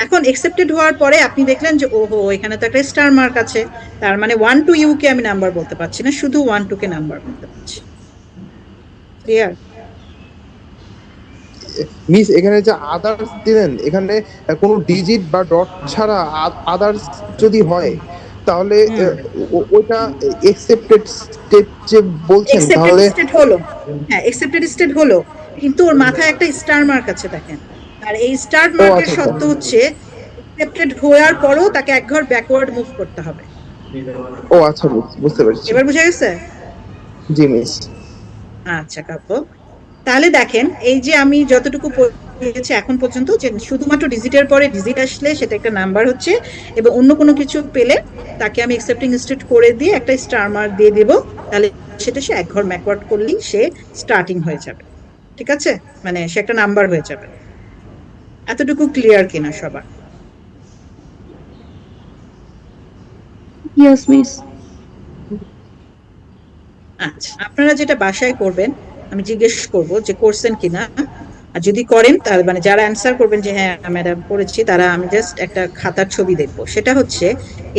এখন অ্যাকসেপ্টেড হওয়ার পরে আপনি দেখলেন যে ওহো, এখানে তো একটা স্টার মার্ক আছে, তার মানে 1 to ইউ কে আমি নাম্বার বলতে পারছি না, শুধু 1 to কে নাম্বার বলতে পারছি। ক্লিয়ার? মিস এখানে যে আদার্স দিলেন, এখানে কোনো ডিজিট বা ডট ছাড়া আদার্স যদি হয় তাহলে ওটা অ্যাকসেপ্টেড স্টেট যে বলছেন, তাহলে স্টেট হলো, হ্যাঁ অ্যাকসেপ্টেড স্টেট হলো, কিন্তু ওর মাথায় একটা স্টার মার্ক আছে দেখেন, আর এই স্টার মার্কের শর্ত হচ্ছে অ্যাকসেপ্টেড হওয়ার পরেও তাকে এক ঘর ব্যাকওয়ার্ড মুভ করতে হবে। ও আচ্ছা, বুঝতে পারছি। এবার বুঝা গেছে? জি মিস। আচ্ছা কাব্য, তাহলে দেখেন এই যে আমি যতটুকু পড়েছি এখন পর্যন্ত, যে শুধুমাত্র ডিজিটের পরে ডিজিট আসলে সেটা একটা নাম্বার হচ্ছে, এবং অন্য কোনো কিছু পেলে তাকে আমি অ্যাকসেপ্টিং স্টেট করে দিয়ে একটা স্টার মার্ক দিয়ে দেব, তাহলে সেটা সে এক ঘর ব্যাকওয়ার্ড করলেই সে স্টার্টিং হয়ে যাবে। ঠিক আছে? মানে সে একটা নাম্বার হয়ে যাবে। এতটুকু ক্লিয়ার কিনা সবার? Yes miss. আচ্ছা, আপনারা যেটা বাসায় করবেন আমি জিজ্ঞেস করব যে করছেন কিনা, আর যদি করেন তাহলে মানে যারা অ্যান্সার করবেন যে হ্যাঁ ম্যাডাম করেছি, তারা আমি জাস্ট একটা খাতার ছবি দেখবো। সেটা হচ্ছে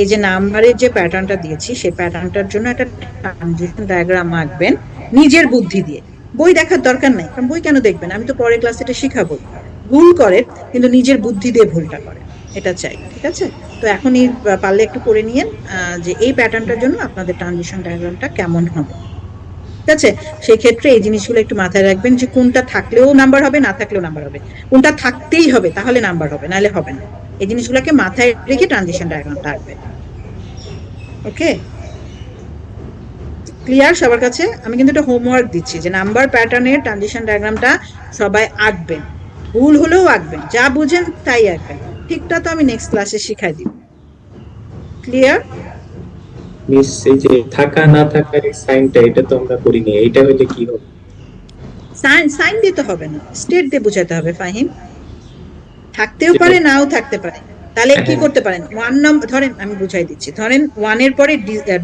এই যে নাম্বারের যে প্যাটার্নটা দিয়েছি সেই প্যাটার্নটার জন্য একটা ট্রানজিশন ডায়াগ্রাম আঁকবেন নিজের বুদ্ধি দিয়ে। বই দেখার দরকার নাই, কারণ বই কেন দেখবেন, আমি তো পরের ক্লাসে এটা শিখাবো। ভুল করে কিন্তু নিজের বুদ্ধি দিয়ে ভুলটা করে, এটা চাই। ঠিক আছে? তো এখনই পারলে একটু করে নিয়েন যে এই প্যাটার্নটার জন্য আপনাদের ট্রানজিশন ডায়াগ্রামটা কেমন হবে। ঠিক আছে? সেই ক্ষেত্রে এই জিনিসগুলো একটু মাথায় রাখবেন যে কোনটা থাকলেও নাম্বার হবে, না থাকলেও নাম্বার হবে, কোনটা থাকতেই হবে তাহলে নাম্বার হবে, নাহলে হবে না। এই জিনিসগুলোকে মাথায় রেখে ট্রানজিশন ডায়াগ্রামটা আঁকবেন। ওকে, ক্লিয়ার সবার কাছে? আমি কিন্তু একটা হোমওয়ার্ক দিচ্ছি যে নাম্বার প্যাটার্নের ট্রানজিশন ডায়াগ্রামটা সবাই আঁকবেন, ভুল হলেও আঁকবেন, যা বুঝেন তাই আঁকবেন। ঠিকটা তো আমি নেক্সট ক্লাসে শিখাই দিব। ক্লিয়ার? মিস এই যে থাকা না থাকার এই সাইনটা, এটা তো আমরা করিনি, এইটা হইলে কি হবে? সাইন দিতে হবে না, স্টেট দিয়ে বোঝাতে হবে ফাহিম। থাকতেও পারে নাও থাকতে পারে। তাহলে কি করতে পারেন, 1 নম্বর ধরেন, আমি বুঝাই দিচ্ছি, ধরেন 1 এর পরে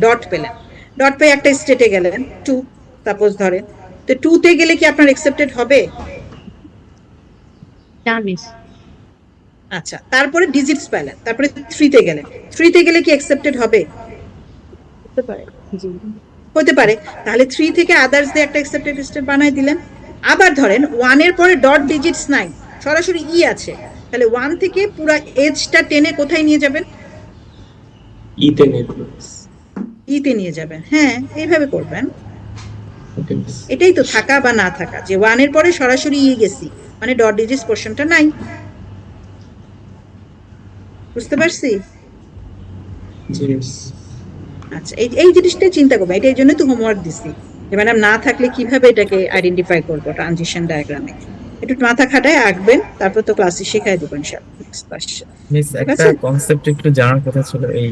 ডট পেলেন, ডট পেয়ে একটা স্টেটে গেলেন 2 সাপোজ ধরেন, তো 2 তে গেলে কি আপনার অ্যাকসেপ্টেড হবে? না মিস। আচ্ছা, তারপরে ডিজিটস পেলেন, তারপরে 3 তে গেলেন, 3 তে গেলে কি অ্যাকসেপ্টেড হবে? হতে পারে। জি। হতে পারে। তাহলে 3 থেকে আদার্স দিয়ে একটা অ্যাকসেপ্টেড স্টেট বানাই দিলেন। আবার ধরেন 1 এর পরে ডট ডিজিটস নাই, সরাসরি ই আছে, তাহলে 1 থেকে পুরো এজটা টেনে কোথায় নিয়ে যাবেন? ইতে নেব। ইতে নিয়ে যাবেন। হ্যাঁ, এইভাবে করবেন। ওকে মিস। এটাই তো থাকা বা না থাকা, যে 1 এর পরে সরাসরি ই গেছি, মানে ডট ডিজিটস পোরশনটা নাই। বুঝতে পারছি? জি মিস। আচ্ছা, এই জিনিসটাই চিন্তা করবেন, এটা এই জন্যই তো হোমওয়ার্ক দিচ্ছি যে ম্যাডাম না থাকলে কিভাবে এটাকে আইডেন্টিফাই করবো ট্রানজিশন ডায়াগ্রামে। একটু মাথা খাটায় আঁকবেন, তারপর তো ক্লাসে শেখাই দেবো ইনশাআল্লাহ নেক্সট ক্লাসে। মিস একটা কনসেপ্ট একটু জানার কথা ছিল, এই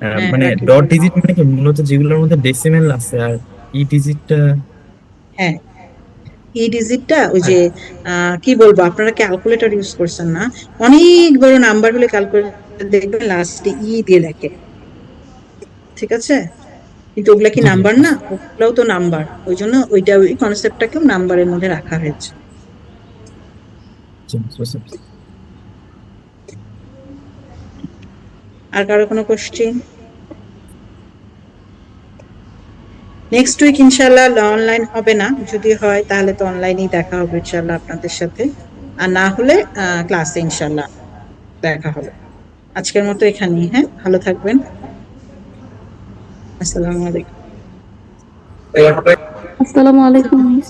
হ্যাঁ, মানে রাখি ডট বলেন। ডিজিট মানে কি মূলত যেগুলোর মধ্যে ডেসিমেল আছে, আর ই ডিজিটটা হ্যাঁ, এই ডিজিটটা ওই যে কি বলবো, আপনারা ক্যালকুলেটর ইউজ করছেন না, অনেক বড় নাম্বার গুলো ক্যালকুলেটর দেখবেন লাস্টে ই দিয়ে লেখে, ঠিক আছে? কিন্তু ওগুলা কি জি জি নাম্বার না? ওগুলাও তো নাম্বার, ওই জন্য ওইটা ওই কনসেপ্টটাকেও নাম্বারের মধ্যে রাখা হয়েছে। জি, বুঝতে পারছি। আর কারো কোনো কোশ্চেন? নেক্সট উইক ইনশাল্লাহ অনলাইন হবে না, যদি হয় তাহলে তো অনলাইনেই দেখা হবে ইনশাল্লাহ আপনাদের সাথে, আর না হলে ক্লাসে ইনশাল্লাহ দেখা হবে। আজকের মতো এখানেই, হ্যাঁ, ভালো থাকবেন। আসসালামু আলাইকুম। আসসালামু আলাইকুম মিস।